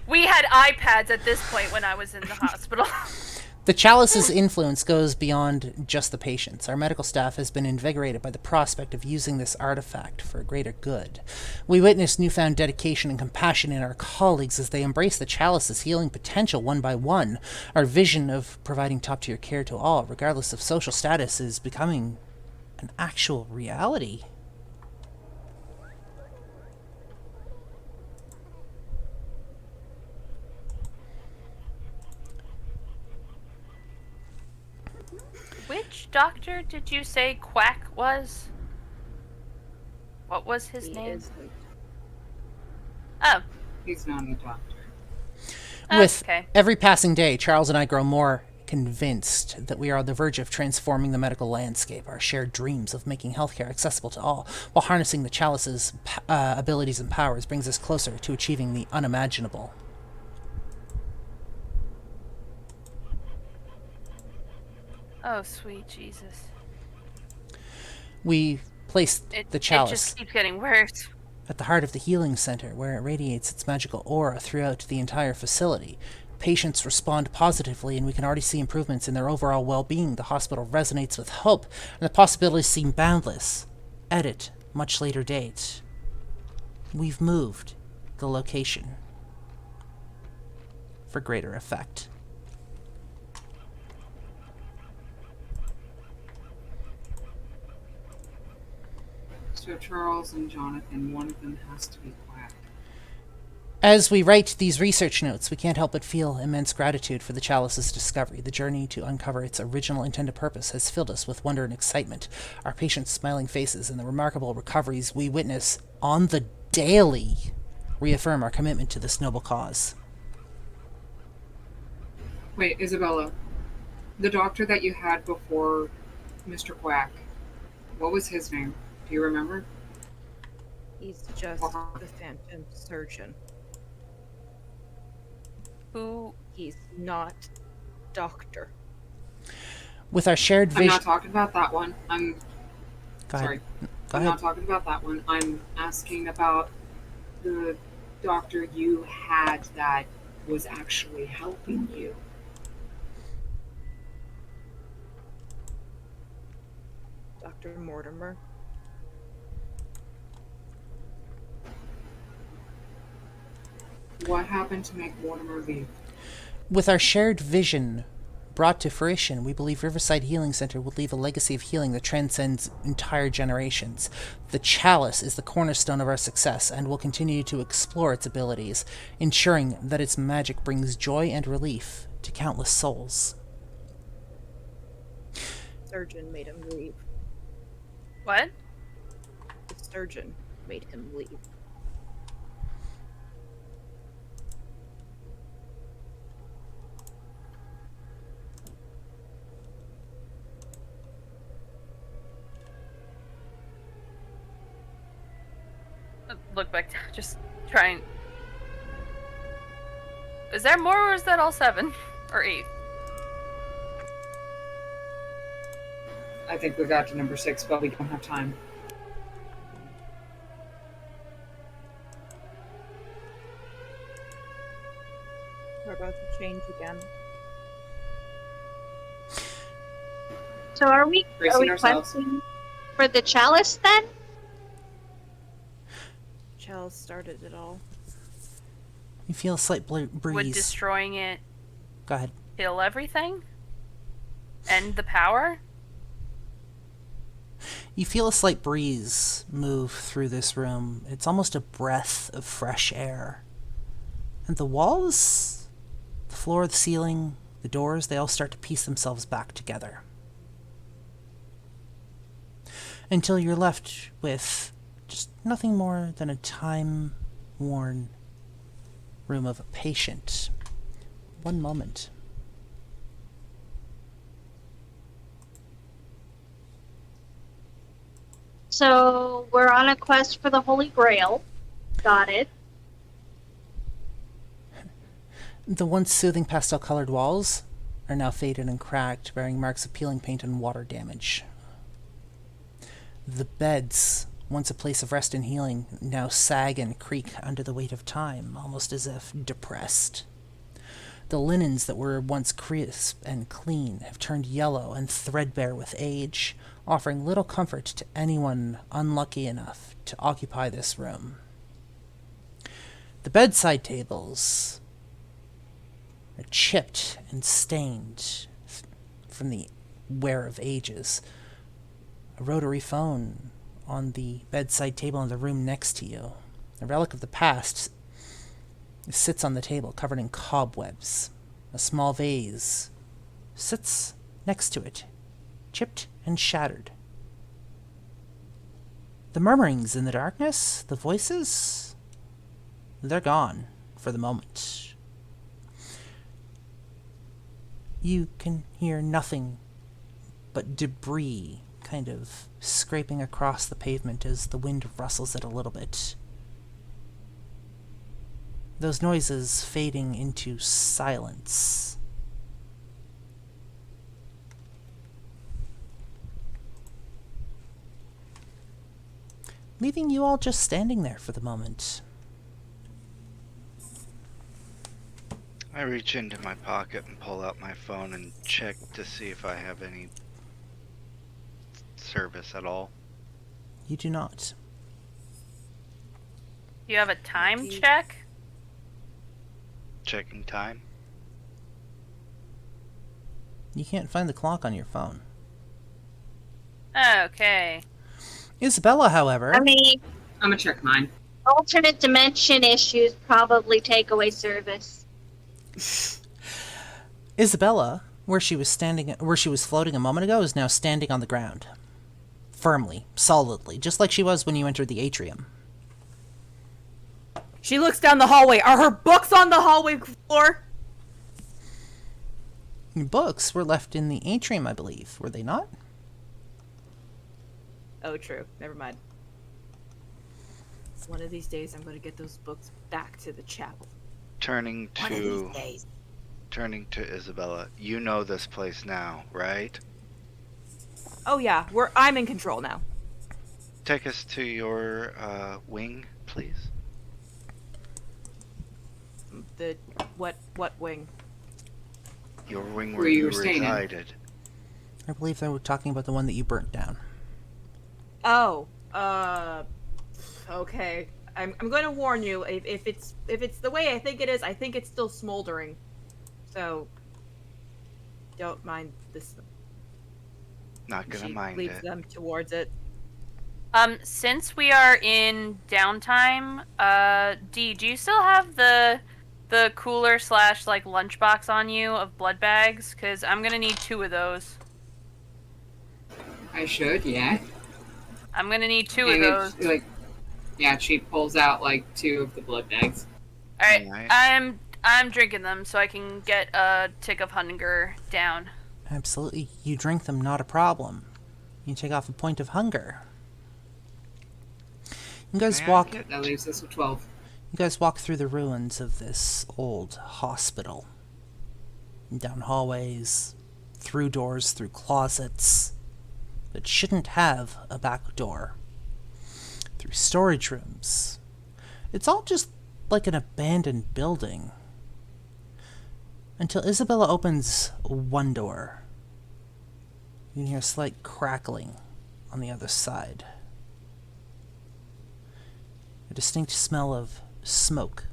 we had iPads at this point when I was in the hospital. The chalice's influence goes beyond just the patients. Our medical staff has been invigorated by the prospect of using this artifact for a greater good. We witness newfound dedication and compassion in our colleagues as they embrace the chalice's healing potential one by one. Our vision of providing top-tier care to all, regardless of social status, is becoming an actual reality. Which doctor did you say Quack was? What was his He name? is like- Oh, He's not a doctor. With okay. every passing day, Charles and I grow more convinced that we are on the verge of transforming the medical landscape. Our shared dreams of making healthcare accessible to all, while harnessing the chalice's abilities and powers, brings us closer to achieving the unimaginable. Oh, sweet Jesus. We place the It chalice just keeps getting worse. at the heart of the healing center, where it radiates its magical aura throughout the entire facility. Patients respond positively, and we can already see improvements in their overall well-being. The hospital resonates with hope, and the possibilities seem boundless. Edit, much later date. We've moved the location for greater effect. So Charles and Jonathan, one of them has to be quack. As we write these research notes, we can't help but feel immense gratitude for the chalice's discovery. The journey to uncover its original intended purpose has filled us with wonder and excitement. Our patients' smiling faces and the remarkable recoveries we witness on the daily reaffirm our commitment to this noble cause. Wait, Isabella, the doctor that you had before Mr. Quack, what was his name? Do you remember? He's just the phantom surgeon. Who? He's not doctor. With our shared I'm vision... not talking about that one. Go Sorry. Go I'm ahead. not talking about that one. I'm asking about the doctor you had that was actually helping you. Dr. Mortimer. What happened to make Mortimer leave? With our shared vision brought to fruition, we believe Riverside Healing Center will leave a legacy of healing that transcends entire generations. The chalice is the cornerstone of our success and will continue to explore its abilities, ensuring that its magic brings joy and relief to countless souls. Surgeon made him leave. What? The surgeon made him leave. Look back down. Just trying. Is there more, or is that all 7 or 8? I think we got to number 6, but we don't have time. We're about to change again. So are we Bracing ourselves. questing for the chalice then? Chalice started it all. You feel a slight Would breeze. destroying it Go ahead. kill everything? End the power? You feel a slight breeze move through this room. It's almost a breath of fresh air. And the walls, the floor, the ceiling, the doors, they all start to piece themselves back together. Until you're left with just nothing more than a time-worn room of a patient. One moment. So we're on a quest for the Holy Grail. Got it. The once soothing pastel-colored walls are now faded and cracked, bearing marks of peeling paint and water damage. The beds, once a place of rest and healing, now sag and creak under the weight of time, almost as if depressed. The linens that were once crisp and clean have turned yellow and threadbare with age, offering little comfort to anyone unlucky enough to occupy this room. The bedside tables are chipped and stained from the wear of ages. A rotary phone on the bedside table in the room next to you. A relic of the past sits on the table, covered in cobwebs. A small vase sits next to it, chipped and shattered. The murmurings in the darkness, the voices, they're gone for the moment. You can hear nothing but debris kind of scraping across the pavement as the wind rustles it a little bit. Those noises fading into silence. Leaving you all just standing there for the moment. I reach into my pocket and pull out my phone and check to see if I have any service at all. You do not. Do you have a time check? Checking time. You can't find the clock on your phone. Okay. Isabella, however, I mean, I'm gonna check mine. alternate dimension issues probably take away service. Isabella, where she was floating a moment ago, is now standing on the ground. Firmly, solidly, just like she was when you entered the atrium. She looks down the hallway. Are her books on the hallway floor? Your books were left in the atrium, I believe, were they not? Oh, true. Never mind. One of these days, I'm going to get those books back to the chapel. Turning One of these to days. Isabella, you know this place now, right? Oh yeah, I'm in control now. Take us to your wing, please. The what wing? Your wing Where where you you were staying in. resided. I believe they were talking about the one that you burnt down. Oh, okay. I'm going to warn you. If it's the way I think it is, I think it's still smoldering. So don't mind this. Not gonna She mind leads it. them towards it. Since we are in downtime, D, do you still have the cooler / like lunchbox on you of blood bags? Because I'm gonna need 2 of those. I should, yeah. I'm gonna need 2 of And those. it's, like, yeah, she pulls out like 2 of the blood bags. Alright, Alright. I'm drinking them so I can get a tick of hunger down. Absolutely. You drink them, not a problem. You take off a point of hunger. You guys May I walk. get- That leaves us with 12. You guys walk through the ruins of this old hospital. Down hallways, through doors, through closets that shouldn't have a back door. Through storage rooms. It's all just like an abandoned building. Until Isabella opens one door. You can hear a slight crackling on the other side. A distinct smell of smoke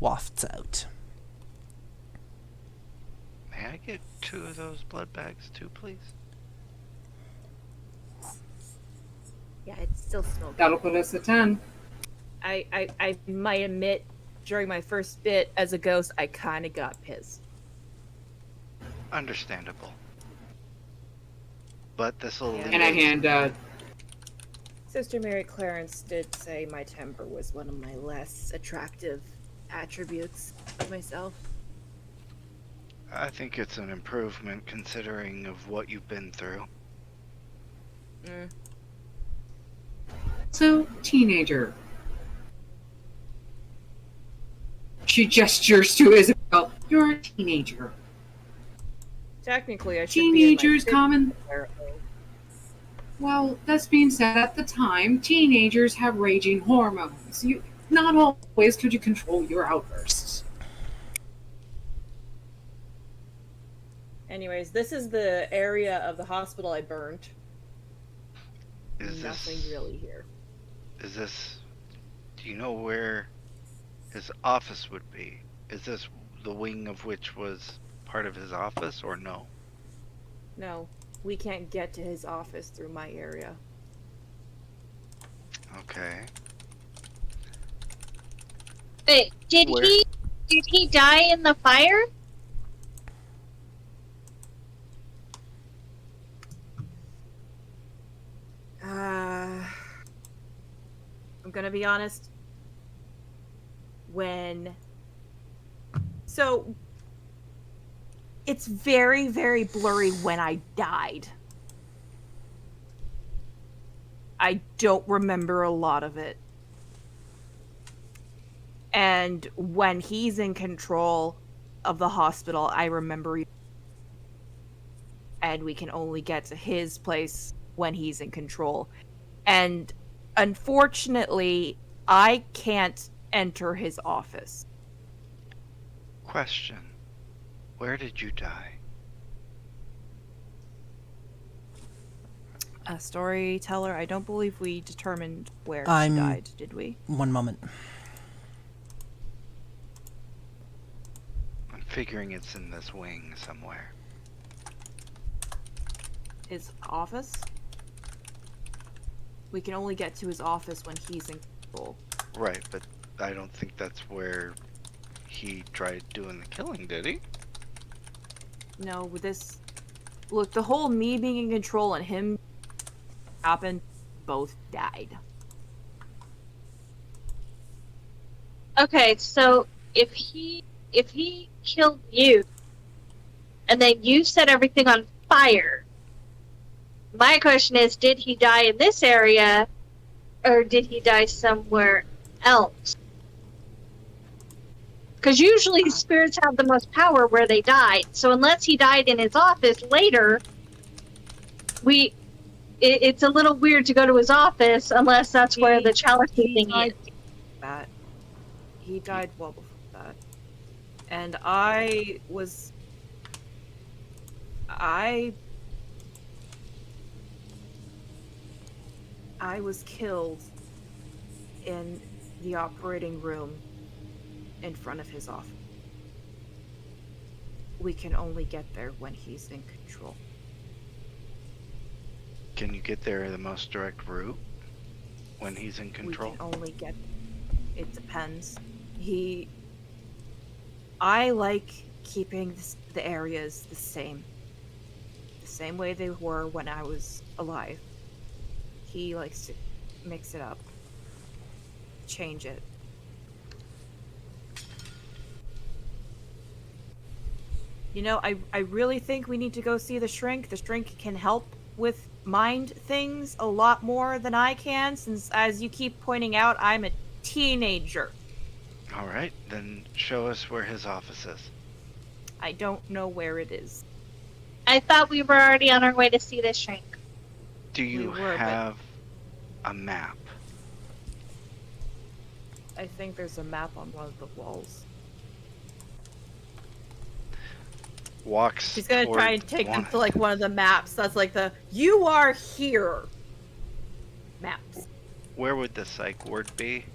wafts out. May I get 2 of those blood bags too, please? Yeah, it's still smoking. That'll put us at 10. I might admit, during my first bit as a ghost, I kind of got pissed. Understandable. But this'll Yeah. lead And I us- hand Sister Mary Clarence did say my temper was one of my less attractive attributes of myself. I think it's an improvement considering of what you've been through. So, teenager. She gestures to Isabel. You're a teenager. Technically, I should Teenagers be in my common. 50s, apparently. Well, that's being said, at the time, teenagers have raging hormones. Not always could you control your outbursts. Anyways, this is the area of the hospital I burned. Is Nothing this really here. is this do you know where his office would be? Is this the wing of which was part of his office or no? No, we can't get to his office through my area. Okay. Wait, did Where? he die in the fire? I'm gonna be honest. So, it's very, very blurry when I died. I don't remember a lot of it. And when he's in control of the hospital, I remember. And we can only get to his place when he's in control. And unfortunately, I can't enter his office. Question. Where did you die? A storyteller, I don't believe we determined where she I'm- died, did we? One moment. I'm figuring it's in this wing somewhere. His office? We can only get to his office when he's in control. Right, but I don't think that's where he tried doing the killing, did he? No, with this... Look, the whole me being in control and him happened, both died. Okay, so if he killed you, and then you set everything on fire, my question is, did he die in this area, or did he die somewhere else? Because usually spirits have the most power where they died. So unless he died in his office later, it's a little weird to go to his office unless that's where the chalice thing is. That. He died well before that. And I was killed in the operating room in front of his office. We can only get there when he's in control. Can you get there the most direct route when he's in control? We can only get... It depends. I like keeping the areas the same way they were when I was alive. He likes to mix it up, change it. You know, I really think we need to go see the shrink. The shrink can help with mind things a lot more than I can, since, as you keep pointing out, I'm a teenager. All right, then show us where his office is. I don't know where it is. I thought we were already on our way to see this shrink. Do you We were, have a map? I think there's a map on one of the walls. Walks. She's gonna toward try and take them one. to like one of the maps. That's like the "you are here" maps. Where would the psych ward be?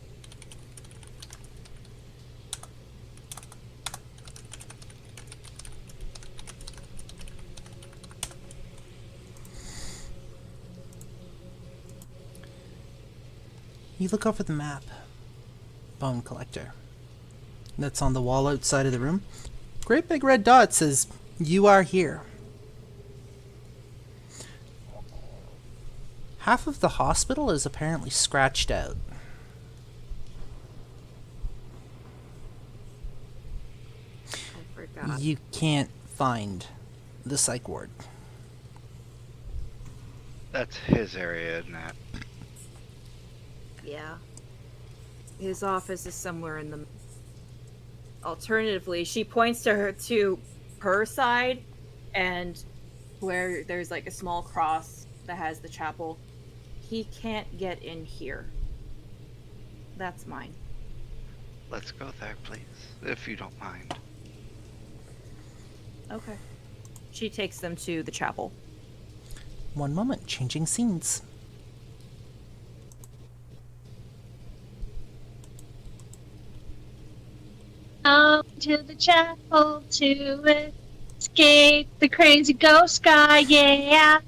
You look over the map. Bone collector. That's on the wall outside of the room. Great big red dot says, "You are here." Half of the hospital is apparently scratched out. I forgot. You can't find the psych ward. That's his area, isn't it? Yeah. His office is somewhere in the... Alternatively, she points to her side, and where there's like a small cross that has the chapel. He can't get in here. That's mine. Let's go there, please, if you don't mind. Okay. She takes them to the chapel. One moment, changing scenes. To the chapel to escape the crazy ghost guy, yeah.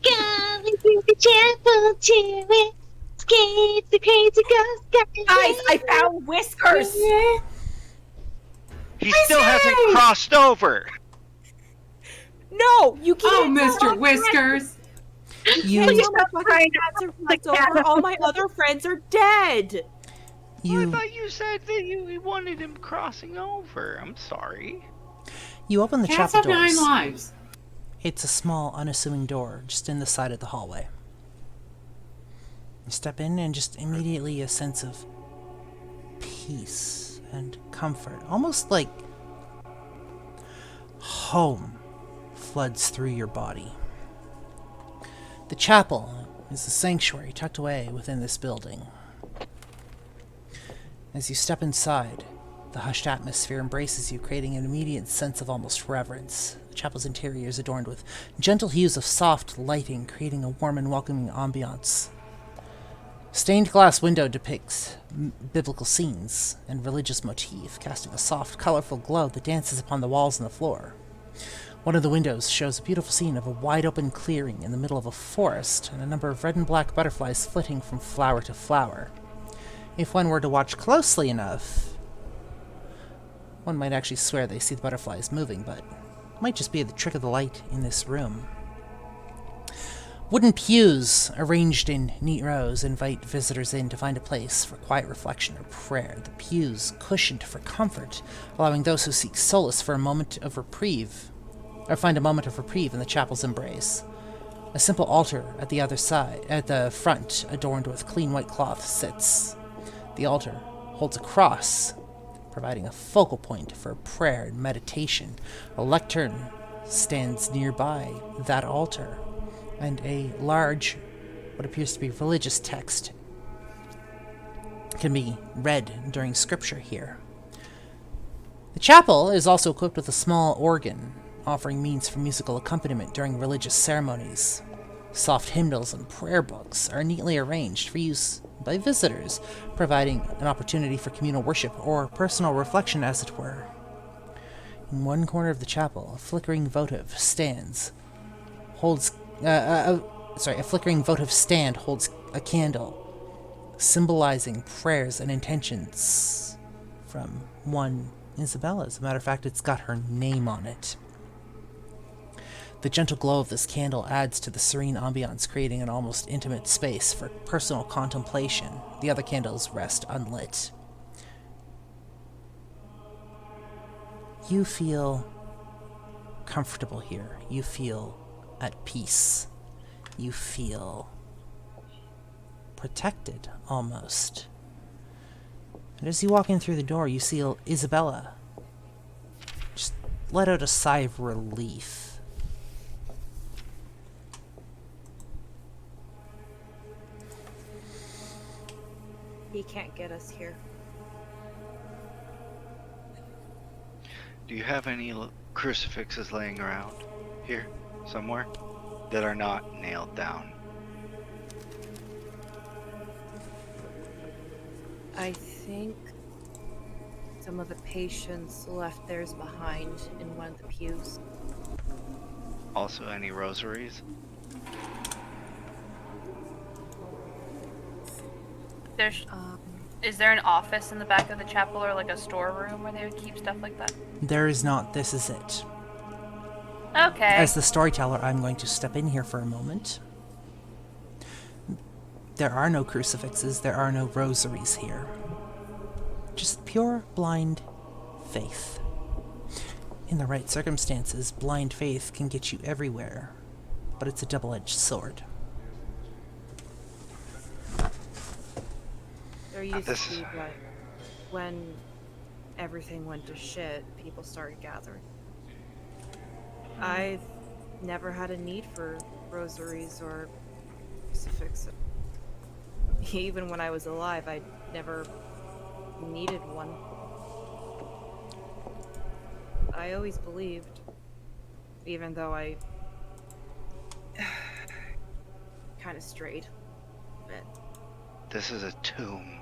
Going to the chapel to escape the crazy ghost guy. Guys, I found Whiskers! He still hasn't crossed over! No! You Oh, can't! Mr. Whiskers! You All my other friends are dead! I you thought you said that you wanted him crossing over. I'm sorry. you open the Cats chapel have 9 doors. lives. It's a small, unassuming door just in the side of the hallway. You step in and just immediately a sense of peace and comfort, almost like home, floods through your body. The chapel is a sanctuary tucked away within this building. As you step inside, the hushed atmosphere embraces you, creating an immediate sense of almost reverence. The chapel's interior is adorned with gentle hues of soft lighting, creating a warm and welcoming ambiance. Stained glass window depicts biblical scenes and religious motif, casting a soft, colorful glow that dances upon the walls and the floor. One of the windows shows a beautiful scene of a wide-open clearing in the middle of a forest, and a number of red and black butterflies flitting from flower to flower. If one were to watch closely enough, one might actually swear they see the butterflies moving, but it might just be the trick of the light in this room. Wooden pews, arranged in neat rows, invite visitors in to find a place for quiet reflection or prayer. The pews cushioned for comfort, allowing those who seek solace for a moment of reprieve, or find a moment of reprieve in the chapel's embrace. A simple altar at the front, adorned with clean white cloth, sits. The altar holds a cross, providing a focal point for prayer and meditation. A lectern stands nearby that altar, and a large, what appears to be religious text can be read during scripture here. The chapel is also equipped with a small organ, offering means for musical accompaniment during religious ceremonies. Soft hymnals and prayer books are neatly arranged for use by visitors, providing an opportunity for communal worship or personal reflection, as it were. In one corner of the chapel, a flickering votive stand holds a candle, symbolizing prayers and intentions from one Isabella. As a matter of fact, it's got her name on it. The gentle glow of this candle adds to the serene ambiance, creating an almost intimate space for personal contemplation. The other candles rest unlit. You feel comfortable here. You feel at peace. You feel protected, almost. And as you walk in through the door, you see Isabella just let out a sigh of relief. He can't get us here. Do you have any crucifixes laying around here somewhere that are not nailed down? I think some of the patients left theirs behind in one of the pews. Also, any rosaries? Is there an office in the back of the chapel or like a storeroom where they would keep stuff like that? There is not. This is it. Okay. As the storyteller, I'm going to step in here for a moment. There are no crucifixes, there are no rosaries here. Just pure blind faith. In the right circumstances, blind faith can get you everywhere, but it's a double-edged sword. There used to be, like, when everything went to shit, people started gathering. I've never had a need for rosaries or crucifixes. Even when I was alive, I never needed one. I always believed, even though I kind of strayed a bit. This is a tomb.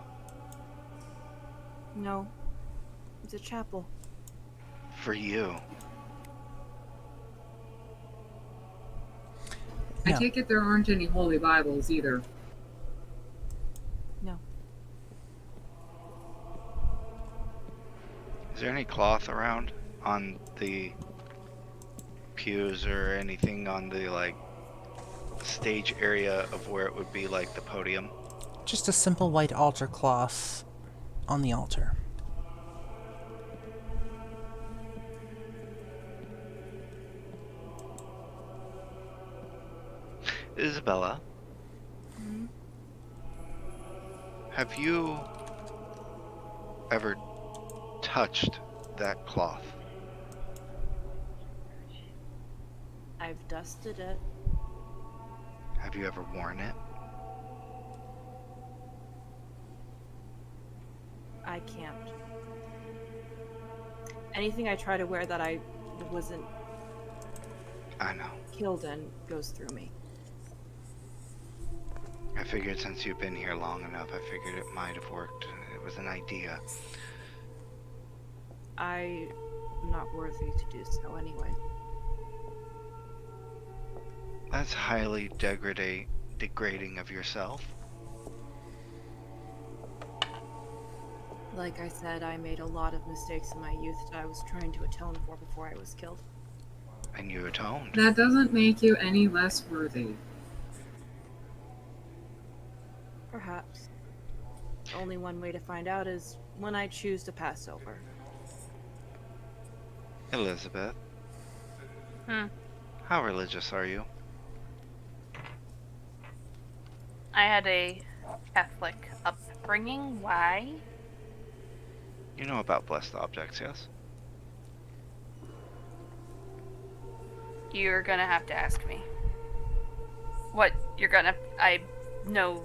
No, it's a chapel. For you. I No. take it there aren't any holy Bibles either. No. Is there any cloth around on the pews or anything on the, like, stage area of where it would be like the podium? Just a simple white altar cloth on the altar. Isabella, have you ever touched that cloth? I've dusted it. Have you ever worn it? I can't. Anything I try to wear that I wasn't I know. killed in goes through me. I figured since you've been here long enough, I figured it might have worked. It was an idea. I'm not worthy to do so anyway. That's highly degrading of yourself. Like I said, I made a lot of mistakes in my youth that I was trying to atone for before I was killed. And you atoned. That doesn't make you any less worthy. Perhaps. Only one way to find out is when I choose to pass over. Elizabeth, how religious are you? I had a Catholic upbringing. Why? You know about blessed objects, yes? You're gonna have to ask me. What you're gonna... I know...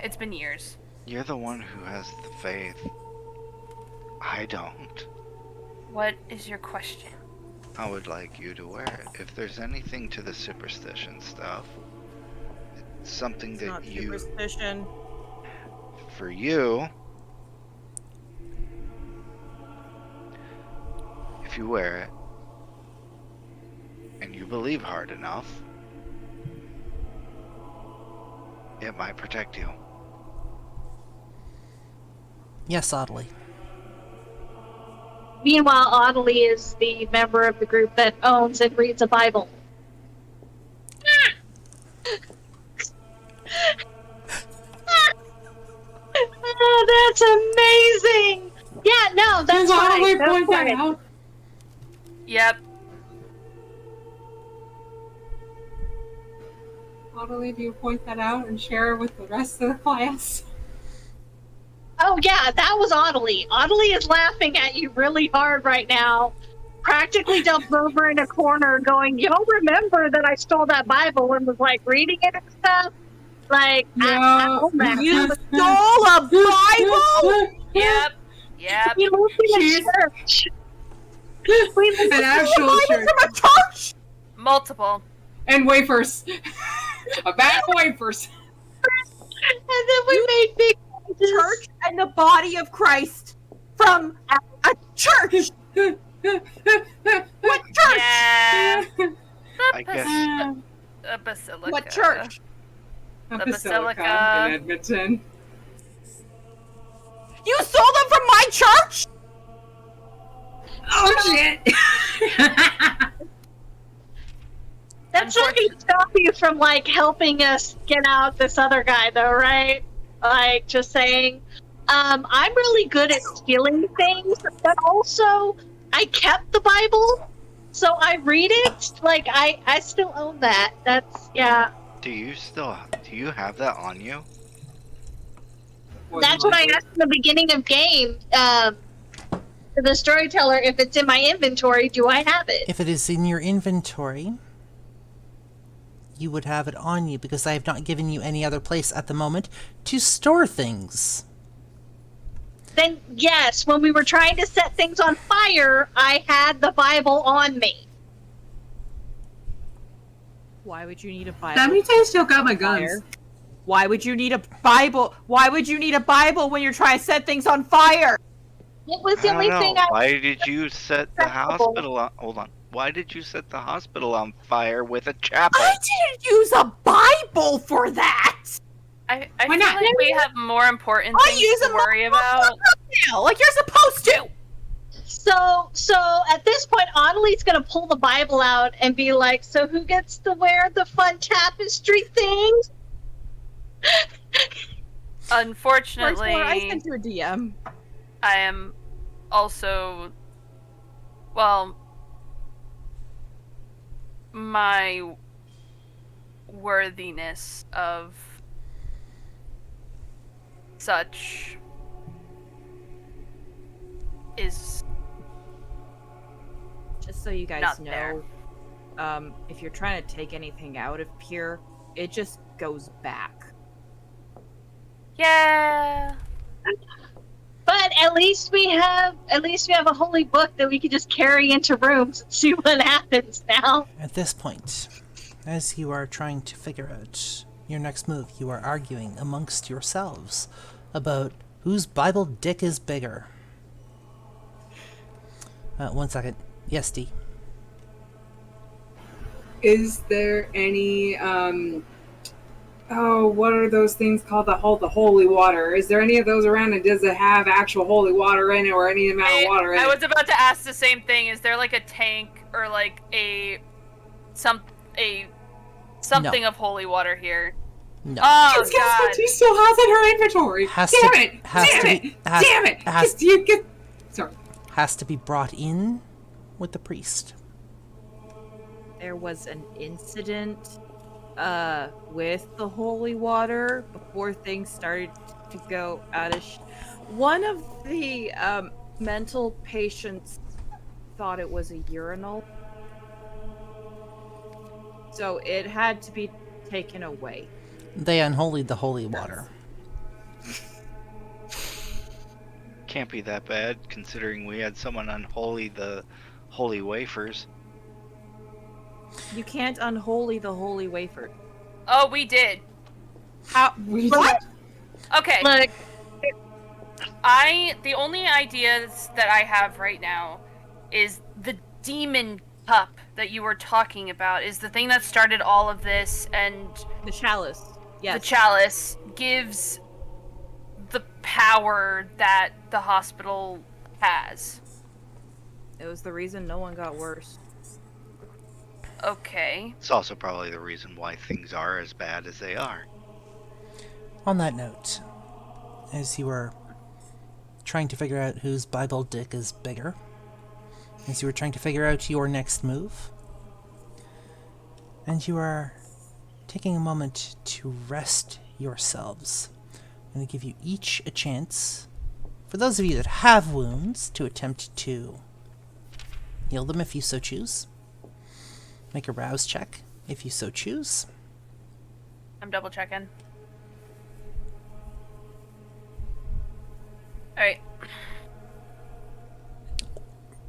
It's been years. You're the one who has the faith. I don't. What is your question? I would like you to wear it. If there's anything to the superstition stuff, it's something It's that not you... superstition. For you... If you wear it, and you believe hard enough, it might protect you. Yes, Audley. Meanwhile, Audley is the member of the group that owns and reads a Bible. Oh, that's amazing! Yeah, no, that's Does Audley fine. point that out? Yep. Audley, do you point that out and share it with the rest of the class? Oh yeah, that was Audley. Audley is laughing at you really hard right now. Practically jumped over in a corner going, y'all remember that I stole that Bible and was like reading it and stuff? Like, I own that. You stole a Bible? Yep. Yep. We lived in a She's- church. We lived An actual church. From a church? Multiple. And wafers. A bag of wafers. and then we made big Church and the body of Christ from a church. What church? Yeah. I guess A basilica. What church? A The basilica basilica. in Edmonton. You stole them from my church? Oh shit! That's not going to stop you from, like, helping us get out this other guy, though, right? Like, just saying. I'm really good at stealing things, but also, I kept the Bible, so I read it. Like, I still own that. That's, yeah. do you have that on you? That's what I asked in the beginning of game. To the storyteller, if it's in my inventory, do I have it? If it is in your inventory, you would have it on you because I have not given you any other place at the moment to store things. Then yes, when we were trying to set things on fire, I had the Bible on me. Why would you need a Bible? That means I still got my guns. Fire? Why would you need a Bible? Why would you need a Bible when you're trying to set things on fire? It was the I only don't thing know. I Why did you set the Acceptable. hospital on... Hold on. Why did you set the hospital on fire with a chapel? I didn't use a Bible for that. I Why feel not? like we have more important I things use to a worry about. now, like you're supposed to. So at this point, Audley's gonna pull the Bible out and be like, "So who gets to wear the fun tapestry things?" Unfortunately, I sent you a DM. I am also, well, my worthiness of such is Just so you guys Not know, if you're trying to take anything out of Pure, it just goes back. yeah. But at least we have a holy book that we can just carry into rooms and see what happens now. At this point, as you are trying to figure out your next move, you are arguing amongst yourselves about whose Bible dick is bigger. 1 second. Yes, D. is there any oh, what are those things called that hold the holy water? Is there any of those around, and does it have actual holy water in it, or any amount of water in I it? was about to ask the same thing. Is there like a tank or like something of holy water here? No. Oh Guess what god. she still has in her inventory? Has Damn to- it! has Damn to it! be- has- Damn it! has- Sorry. Has to be brought in with the priest. There was an incident with the holy water before things started to go out of one of the mental patients thought it was a urinal, so it had to be taken away. They unholied the holy water. Can't be that bad, considering we had someone unholy the holy wafers. You can't unholy the holy wafer. Oh, we did. How? What? Okay. Look, The only ideas that I have right now is the demon cup that you were talking about is the thing that started all of this, and The chalice. Yes. the chalice gives the power that the hospital has. It was the reason no one got worse. Okay. It's also probably the reason why things are as bad as they are. On that note, as you are trying to figure out whose Bible dick is bigger, as you are trying to figure out your next move, and you are taking a moment to rest yourselves, I'm going to give you each a chance, for those of you that have wounds, to attempt to heal them if you so choose. Make a rouse check if you so choose. I'm double checking. Alright.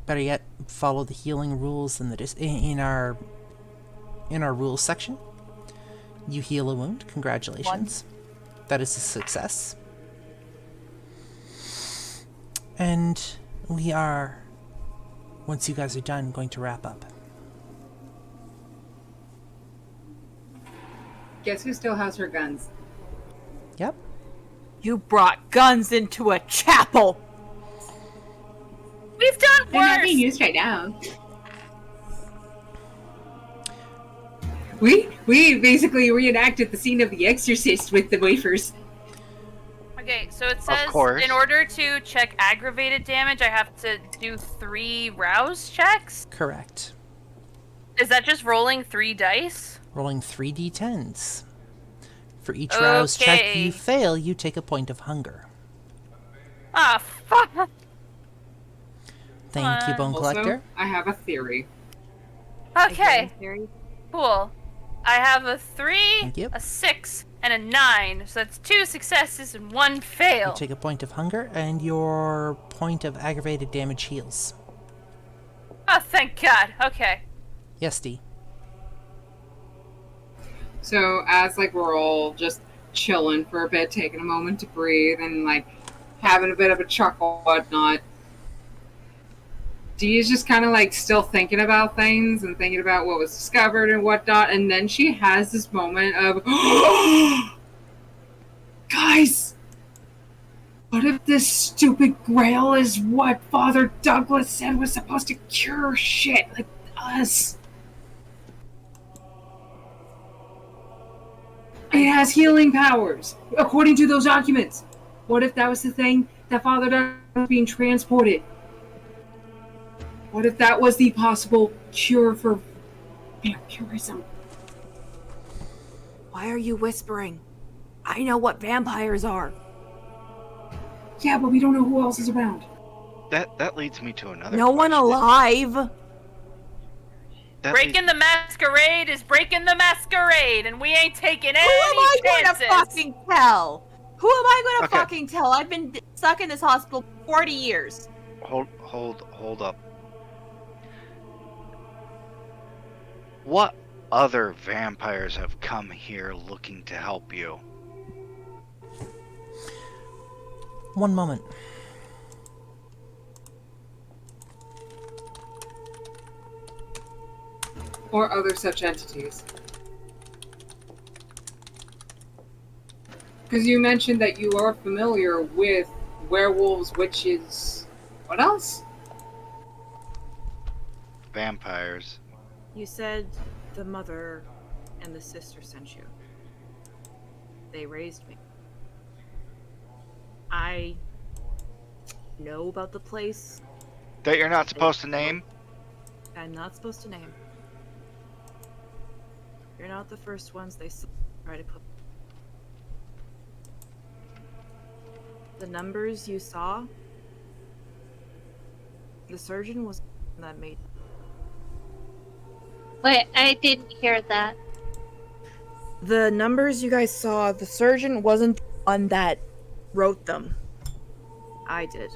Better yet, follow the healing rules in the in our rules section. You heal a wound. Congratulations. That is a success. And we are, once you guys are done, going to wrap up. Guess who still has her guns? Yep. You brought guns into a chapel! We've done They're not worse! being used right now. We basically reenacted the scene of The Exorcist with the wafers. Okay, so it says course. in order to check aggravated damage, I have to do 3 rouse checks? Correct. Is that just rolling 3 dice? Rolling 3d10s. For each rouse check you fail, you take a point of hunger. Ah, fuck! Thank you, Bone Collector. Also, I have a theory. Okay, cool. I have a 3, Thank you. a 6, and a 9. So that's 2 successes and 1 fail. You take a point of hunger, and your point of aggravated damage heals. Oh, thank God. Okay. Yes, D. So as like we're all just chilling for a bit, taking a moment to breathe and like having a bit of a chuckle, whatnot, Dee is just kind of like still thinking about things and thinking about what was discovered and whatnot, and then she has this moment of, guys, what if this stupid grail is what Father Douglas said was supposed to cure shit like us? It has healing powers, according to those documents. What if that was the thing that Father Douglas was being transported? What if that was the possible cure for vampirism? Why are you whispering? I know what vampires are. Yeah, but we don't know who else is around. That leads me to another No one question. alive. Breaking the masquerade is breaking the masquerade, and we ain't taking any Who am I going chances. to fucking tell? Who am I going to Okay. fucking tell? I've been stuck in this hospital for 40 years. Hold up. What other vampires have come here looking to help you? One moment. or other such entities. Because you mentioned that you are familiar with werewolves, witches. What else? Vampires. You said the mother and the sister sent you. They raised me. I know about the place. That you're not supposed to name? I'm not supposed to name. You're not the first ones they try to put. The numbers you saw, the surgeon was the one that made. Wait, I didn't hear that. The numbers you guys saw, the surgeon wasn't the one that wrote them. I did.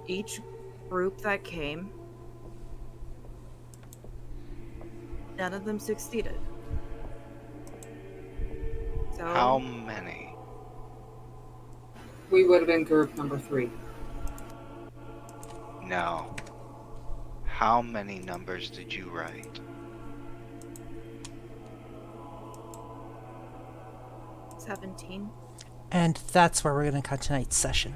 Each group that came, none of them succeeded. So How many? We would have been group number 3. No. How many numbers did you write? 17. And that's where we're going to cut tonight's session.